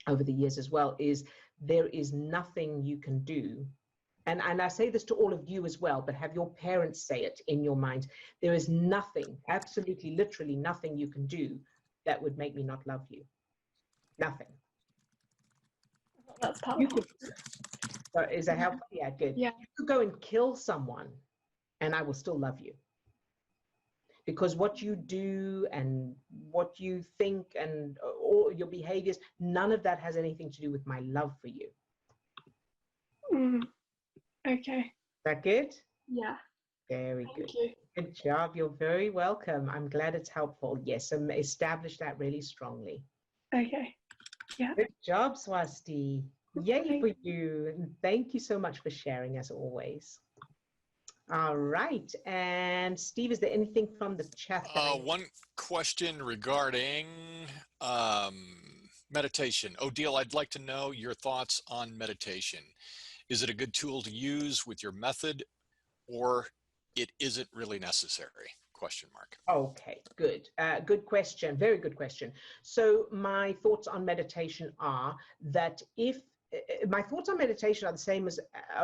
[SPEAKER 1] over the years as well, is there is nothing you can do. And I say this to all of you as well, but have your parents say it in your mind. There is nothing, absolutely, literally nothing you can do that would make me not love you. Nothing.
[SPEAKER 8] That's powerful.
[SPEAKER 1] Is that helpful? Yeah, good.
[SPEAKER 8] Yeah.
[SPEAKER 1] You could go and kill someone and I will still love you. Because what you do and what you think and all your behaviors, none of that has anything to do with my love for you.
[SPEAKER 8] Okay.
[SPEAKER 1] Is that good?
[SPEAKER 8] Yeah.
[SPEAKER 1] Very
[SPEAKER 8] Thank
[SPEAKER 1] good.
[SPEAKER 8] you.
[SPEAKER 1] Good job. You're very welcome. I'm glad it's helpful. Yes, establish that really strongly.
[SPEAKER 8] Okay. Yeah.
[SPEAKER 1] Good job, Swasti. Yay
[SPEAKER 8] Thank
[SPEAKER 1] for you. And thank you so much for sharing as always. All right. And Steve, is there anything from the chat?
[SPEAKER 6] One question regarding meditation. Odille, I'd like to know your thoughts on meditation. Is it a good tool to use with your method, or it isn't really necessary? Question mark.
[SPEAKER 1] Okay, good. Good question. Very good question. So my thoughts on meditation are that my thoughts on meditation are the same as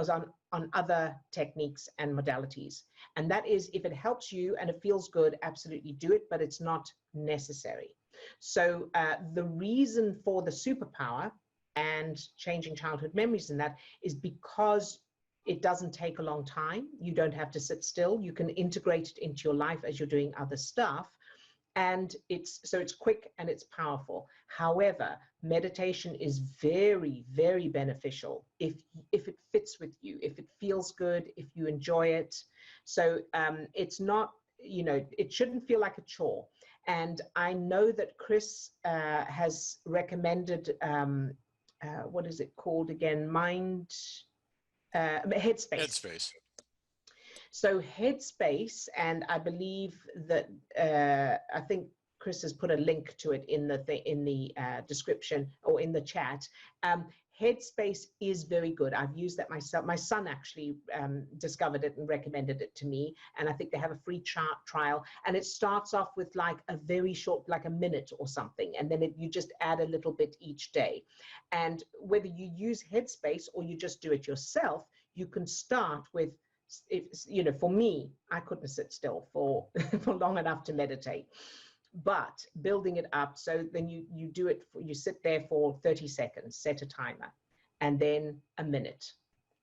[SPEAKER 1] on other techniques and modalities. And that is, if it helps you and it feels good, absolutely do it, but it's not necessary. So the reason for the superpower and changing childhood memories in that is because it doesn't take a long time. You don't have to sit still. You can integrate it into your life as you're doing other stuff. And it's quick and it's powerful. However, meditation is very, very beneficial if it fits with you, if it feels good, if you enjoy it. So it's not, it shouldn't feel like a chore. And I know that Chris has recommended, what is it called again? Headspace. So Headspace, and I believe that I think Chris has put a link to it in the description or in the chat. Headspace is very good. I've used that myself. My son actually discovered it and recommended it to me, and I think they have a free trial. And it starts off with like a very short, like a minute or something, and then you just add a little bit each day. And whether you use Headspace or you just do it yourself, you can start with, for me, I couldn't sit still for long enough to meditate. But building it up, so then you do it, you sit there for 30 seconds, set a timer, and then a minute,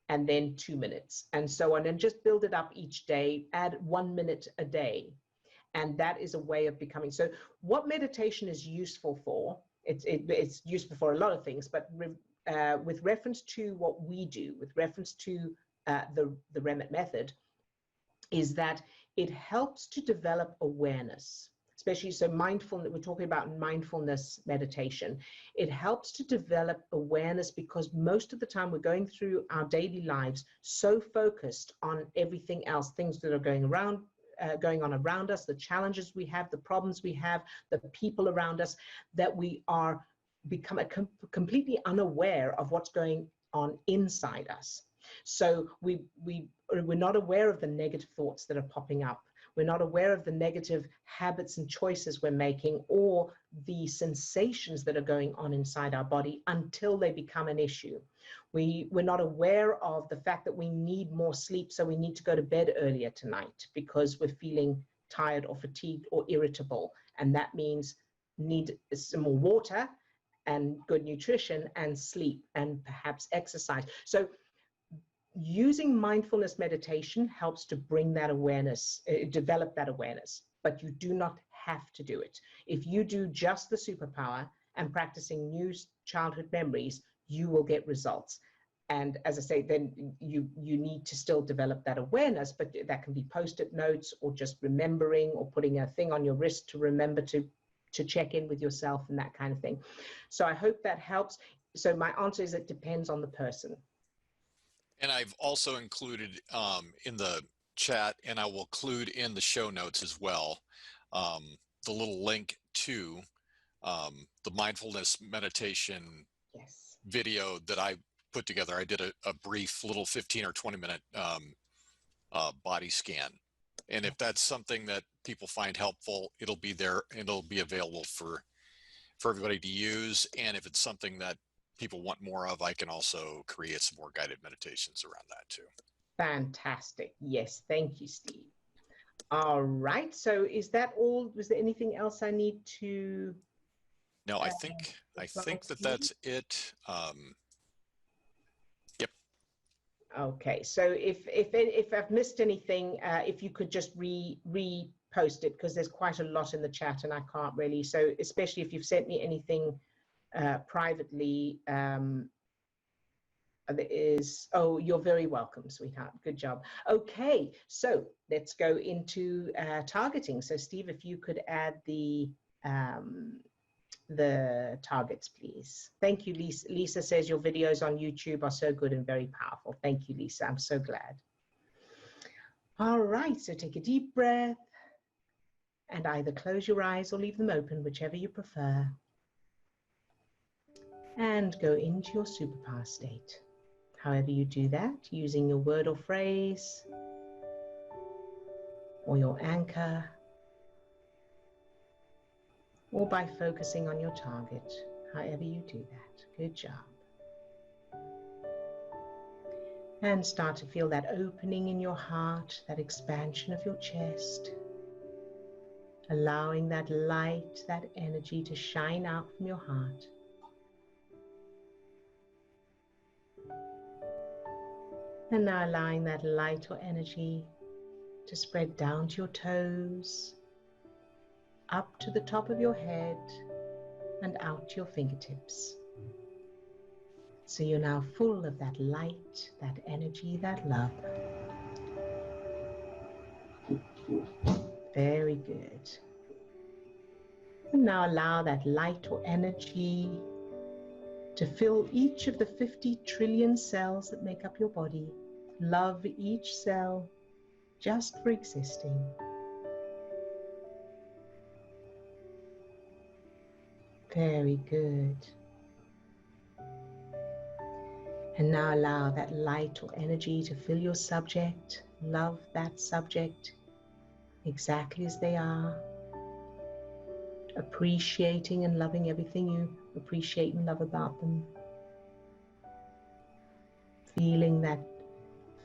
[SPEAKER 1] and then 2 minutes, and so on, and just build it up each day, add 1 minute a day. And that is a way of becoming. So what meditation is useful for, it's useful for a lot of things, but with reference to what we do, with reference to the REMIT method, is that it helps to develop awareness. Especially, so mindfulness, we're talking about mindfulness meditation. It helps to develop awareness because most of the time we're going through our daily lives so focused on everything else, things that are going on around us, the challenges we have, the problems we have, the people around us, that we are become completely unaware of what's going on inside us. So we're not aware of the negative thoughts that are popping up. We're not aware of the negative habits and choices we're making or the sensations that are going on inside our body until they become an issue. We're not aware of the fact that we need more sleep, so we need to go to bed earlier tonight because we're feeling tired or fatigued or irritable. And that means need some more water and good nutrition and sleep and perhaps exercise. So using mindfulness meditation helps to bring that awareness, develop that awareness, but you do not have to do it. If you do just the superpower and practicing new childhood memories, you will get results. And as I say, then you need to still develop that awareness, but that can be post-it notes or just remembering or putting a thing on your wrist to remember to check in with yourself and that kind of thing. So I hope that helps. So my answer is it depends on the person.
[SPEAKER 6] And I've also included in the chat, and I will include in the show notes as well, the little link to the mindfulness meditation video that I put together. I did a brief little 15 or 20 minute body scan. And if that's something that people find helpful, it'll be there and it'll be available for everybody to use. And if it's something that people want more of, I can also create some more guided meditations around that too.
[SPEAKER 1] Fantastic. Yes. Thank you, Steve. All right. So is that all? Was there anything else I need to?
[SPEAKER 6] No, I think that's it. Yep.
[SPEAKER 1] Okay. So if I've missed anything, if you could just repost it, because there's quite a lot in the chat and I can't really. So especially if you've sent me anything privately, Oh, you're very welcome, sweetheart. Good job. Okay, so let's go into targeting. So Steve, if you could add the targets, please. Thank you, Lisa. Lisa says your videos on YouTube are so good and very powerful. Thank you, Lisa. I'm so glad. All right, so take a deep breath and either close your eyes or leave them open, whichever you prefer. And go into your superpower state. However you do that, using your word or phrase, or your anchor, or by focusing on your target, however you do that. Good job. And start to feel that opening in your heart, that expansion of your chest, allowing that light, that energy to shine out from your heart. And now allowing that light or energy to spread down to your toes, up to the top of your head, and out to your fingertips. So you're now full of that light, that energy, that love. Very good. And now allow that light or energy to fill each of the 50 trillion cells that make up your body. Love each cell just for existing. Very good. And now allow that light or energy to fill your subject. Love that subject exactly as they are. Appreciating and loving everything you appreciate and love about them. Feeling that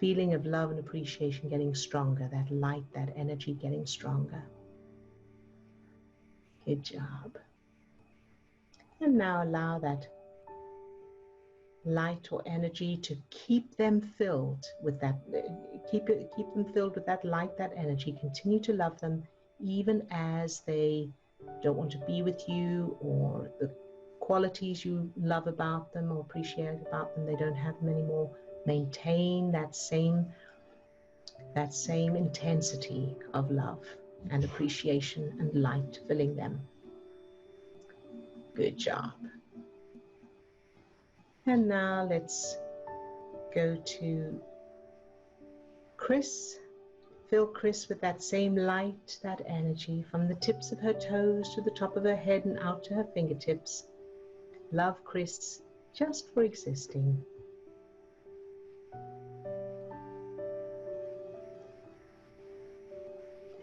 [SPEAKER 1] feeling of love and appreciation getting stronger, that light, that energy getting stronger. Good job. And now allow that light or energy to keep them filled with that, keep them filled with that light, that energy. Continue to love them even as they don't want to be with you, or the qualities you love about them or appreciate about them, they don't have them anymore. Maintain that same intensity of love and appreciation and light filling them. Good job. And now let's go to Chris. Fill Chris with that same light, that energy, from the tips of her toes to the top of her head and out to her fingertips. Love Chris just for existing.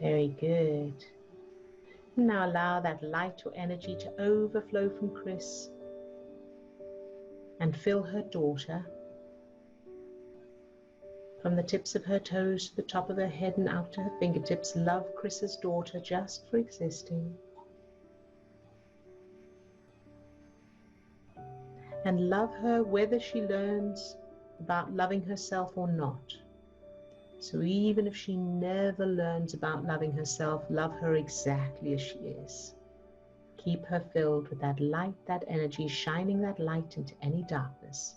[SPEAKER 1] Very good. Now allow that light or energy to overflow from Chris and fill her daughter. From the tips of her toes to the top of her head and out to her fingertips. Love Chris's daughter just for existing. And love her whether she learns about loving herself or not. So even if she never learns about loving herself, love her exactly as she is. Keep her filled with that light, that energy, shining that light into any darkness,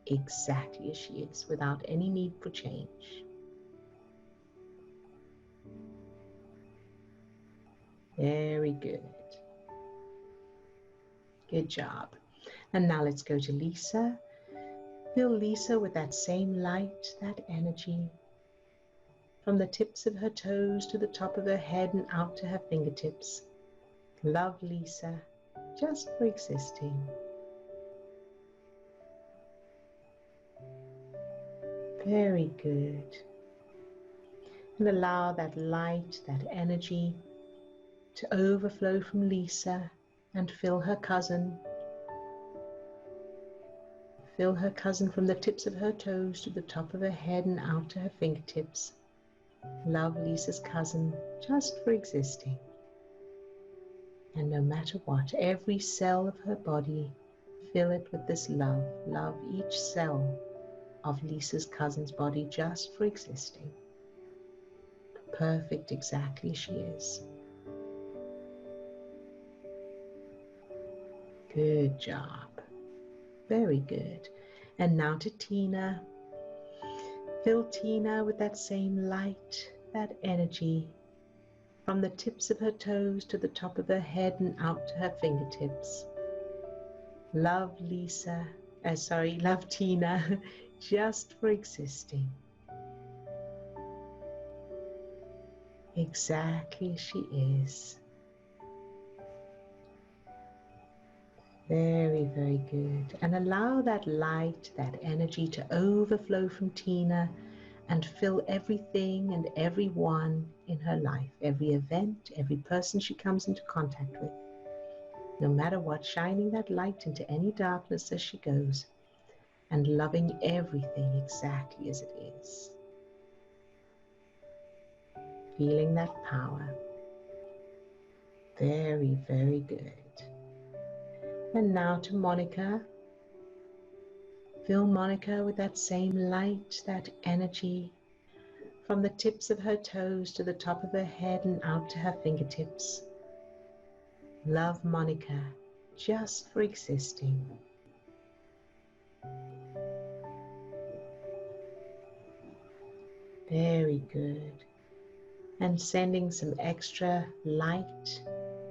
[SPEAKER 1] exactly as she is, without any need for change. Very good. Good job. And now let's go to Lisa. Fill Lisa with that same light, that energy, from the tips of her toes to the top of her head and out to her fingertips. Love Lisa just for existing. Very good. And allow that light, that energy to overflow from Lisa and fill her cousin. Fill her cousin from the tips of her toes to the top of her head and out to her fingertips. Love Lisa's cousin just for existing. And no matter what, every cell of her body, fill it with this love. Love each cell of Lisa's cousin's body just for existing. Perfect exactly as she is. Good job. Very good. And now to Tina. Fill Tina with that same light, that energy, from the tips of her toes to the top of her head and out to her fingertips. Love love Tina, just for existing. Exactly as she is. Very, very good. And allow that light, that energy to overflow from Tina and fill everything and everyone in her life, every event, every person she comes into contact with. No matter what, shining that light into any darkness as she goes and loving everything exactly as it is. Feeling that power. Very, very good. And now to Monika. Fill Monika with that same light, that energy, from the tips of her toes to the top of her head and out to her fingertips. Love Monika, just for existing. Very good. And sending some extra light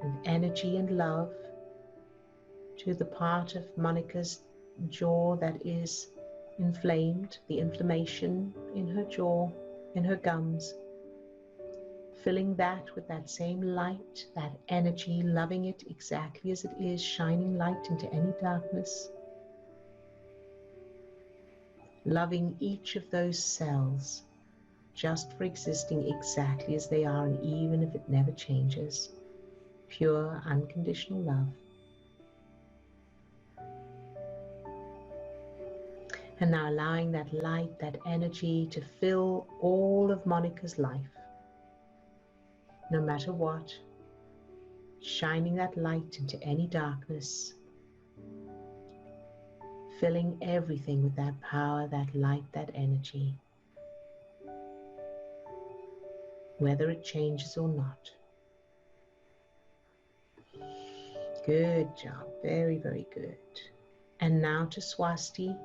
[SPEAKER 1] and energy and love to the part of Monika's jaw that is inflamed, the inflammation in her jaw, in her gums. Filling that with that same light, that energy, loving it exactly as it is, shining light into any darkness. Loving each of those cells just for existing exactly as they are, and even if it never changes. Pure, unconditional love. And now allowing that light, that energy to fill all of Monika's life. No matter what, shining that light into any darkness, filling everything with that power, that light, that energy, whether it changes or not. Good job, very, very good. And now to Swasti.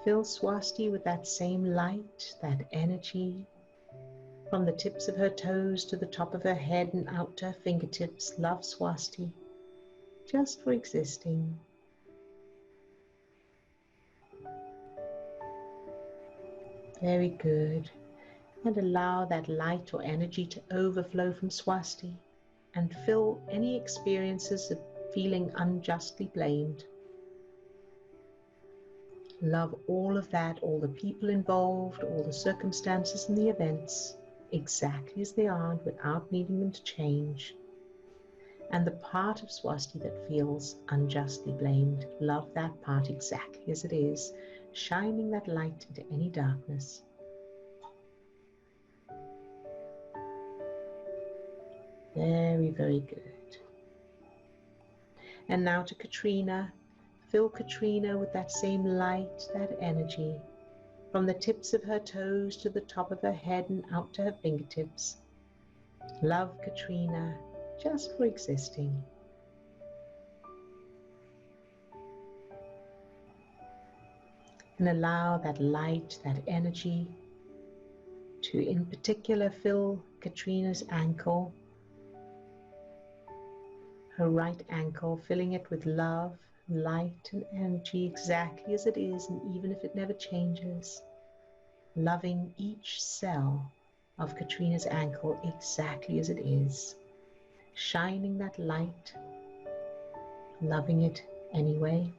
[SPEAKER 1] Fill Swasti with that same light, that energy, from the tips of her toes to the top of her head and out to her fingertips. Love Swasti, just for existing. Very good. And allow that light or energy to overflow from Swasti and fill any experiences of feeling unjustly blamed. Love all of that, all the people involved, all the circumstances and the events, exactly as they are without needing them to change. And the part of Swasti that feels unjustly blamed, love that part exactly as it is, shining that light into any darkness. Very, very good. And now to Katrina. Fill Katrina with that same light, that energy, from the tips of her toes to the top of her head and out to her fingertips. Love Katrina, just for existing. And allow that light, that energy, to in particular fill Katrina's ankle, her right ankle, filling it with love, light and energy exactly as it is, and even if it never changes, loving each cell of Katrina's ankle exactly as it is, shining that light, loving it anyway,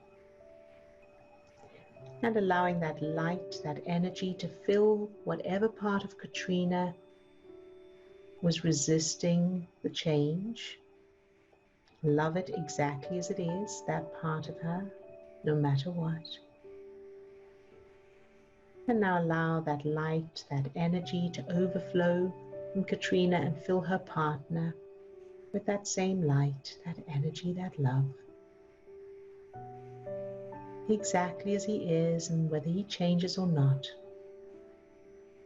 [SPEAKER 1] and allowing that light, that energy to fill whatever part of Katrina was resisting the change. Love it exactly as it is, that part of her, no matter what. And now allow that light, that energy to overflow from Katrina and fill her partner with that same light, that energy, that love. Exactly as he is, and whether he changes or not,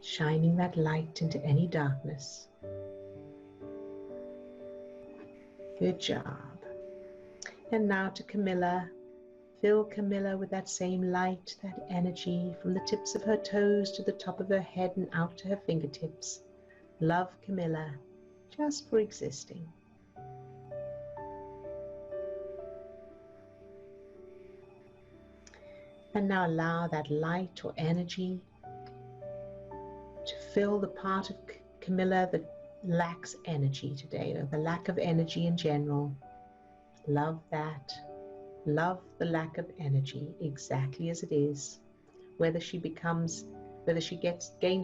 [SPEAKER 1] shining that light into any darkness. Good job. And now to Camilla. Fill Camilla with that same light, that energy, from the tips of her toes to the top of her head and out to her fingertips. Love Camilla, just for existing. And now allow that light or energy to fill the part of Camilla that lacks energy today, or the lack of energy in general. Love that. Love the lack of energy exactly as it is. Whether she gains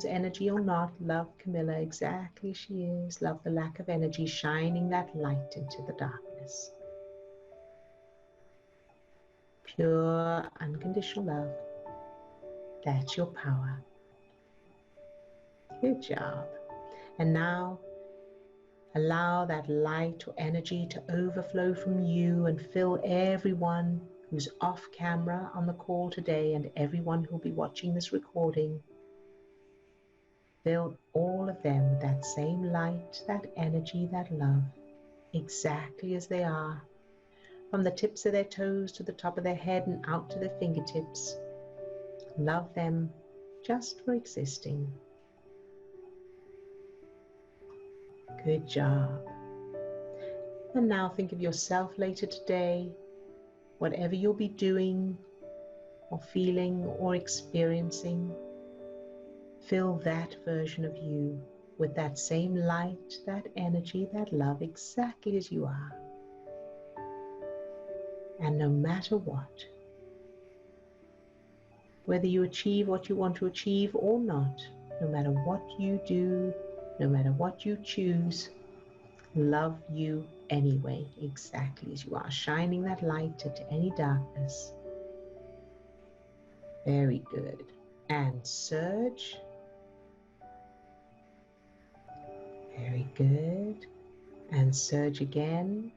[SPEAKER 1] energy or not, love Camilla exactly as she is. Love the lack of energy, shining that light into the darkness. Pure, unconditional love. That's your power. Good job. And now, allow that light or energy to overflow from you and fill everyone who's off camera on the call today and everyone who'll be watching this recording. Fill all of them with that same light, that energy, that love, exactly as they are, from the tips of their toes to the top of their head and out to their fingertips. Love them just for existing. Good job. And now think of yourself later today, whatever you'll be doing or feeling or experiencing, fill that version of you with that same light, that energy, that love, exactly as you are. And no matter what, whether you achieve what you want to achieve or not, no matter what you do, no matter what you choose, love you anyway, exactly as you are, shining that light into any darkness. Very good. And surge. Very good. And surge again.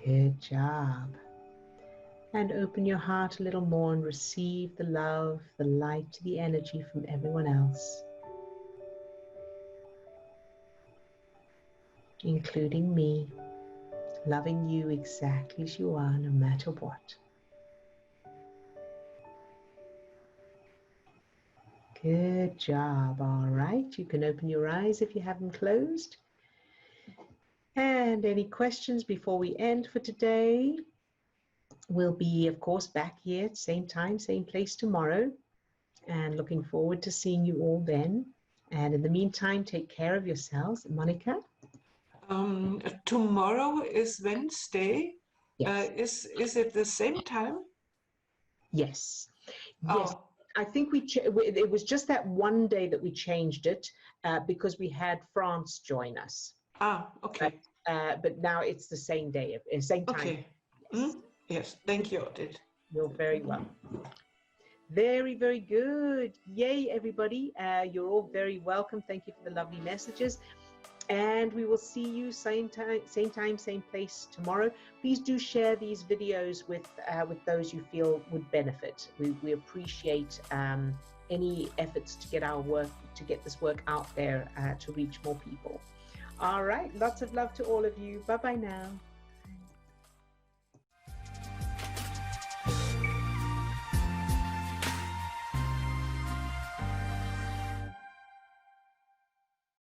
[SPEAKER 1] Good job. And open your heart a little more and receive the love, the light, the energy from everyone else, including me, loving you exactly as you are, no matter what. Good job. All right, you can open your eyes if you haven't closed. And any questions before we end for today? We'll be, of course, back here at the same time, same place tomorrow. And looking forward to seeing you all then. And in the meantime, take care of yourselves. Monika?
[SPEAKER 7] Tomorrow is Wednesday.
[SPEAKER 1] Yes.
[SPEAKER 7] Is it the same time?
[SPEAKER 1] Yes.
[SPEAKER 7] Oh.
[SPEAKER 1] Yes. I think it was just that one day that we changed it because we had France join us.
[SPEAKER 7] Ah, okay.
[SPEAKER 1] But now it's the same day, same time.
[SPEAKER 7] Okay.
[SPEAKER 1] Yes.
[SPEAKER 7] Yes. Thank you, Odille.
[SPEAKER 1] You're very welcome. Very, very good. Yay, everybody. You're all very welcome. Thank you for the lovely messages. And we will see you same time, same place tomorrow. Please do share these videos with those you feel would benefit. We appreciate any efforts to get this work out there to reach more people. All right. Lots of love to all of you. Bye-bye now.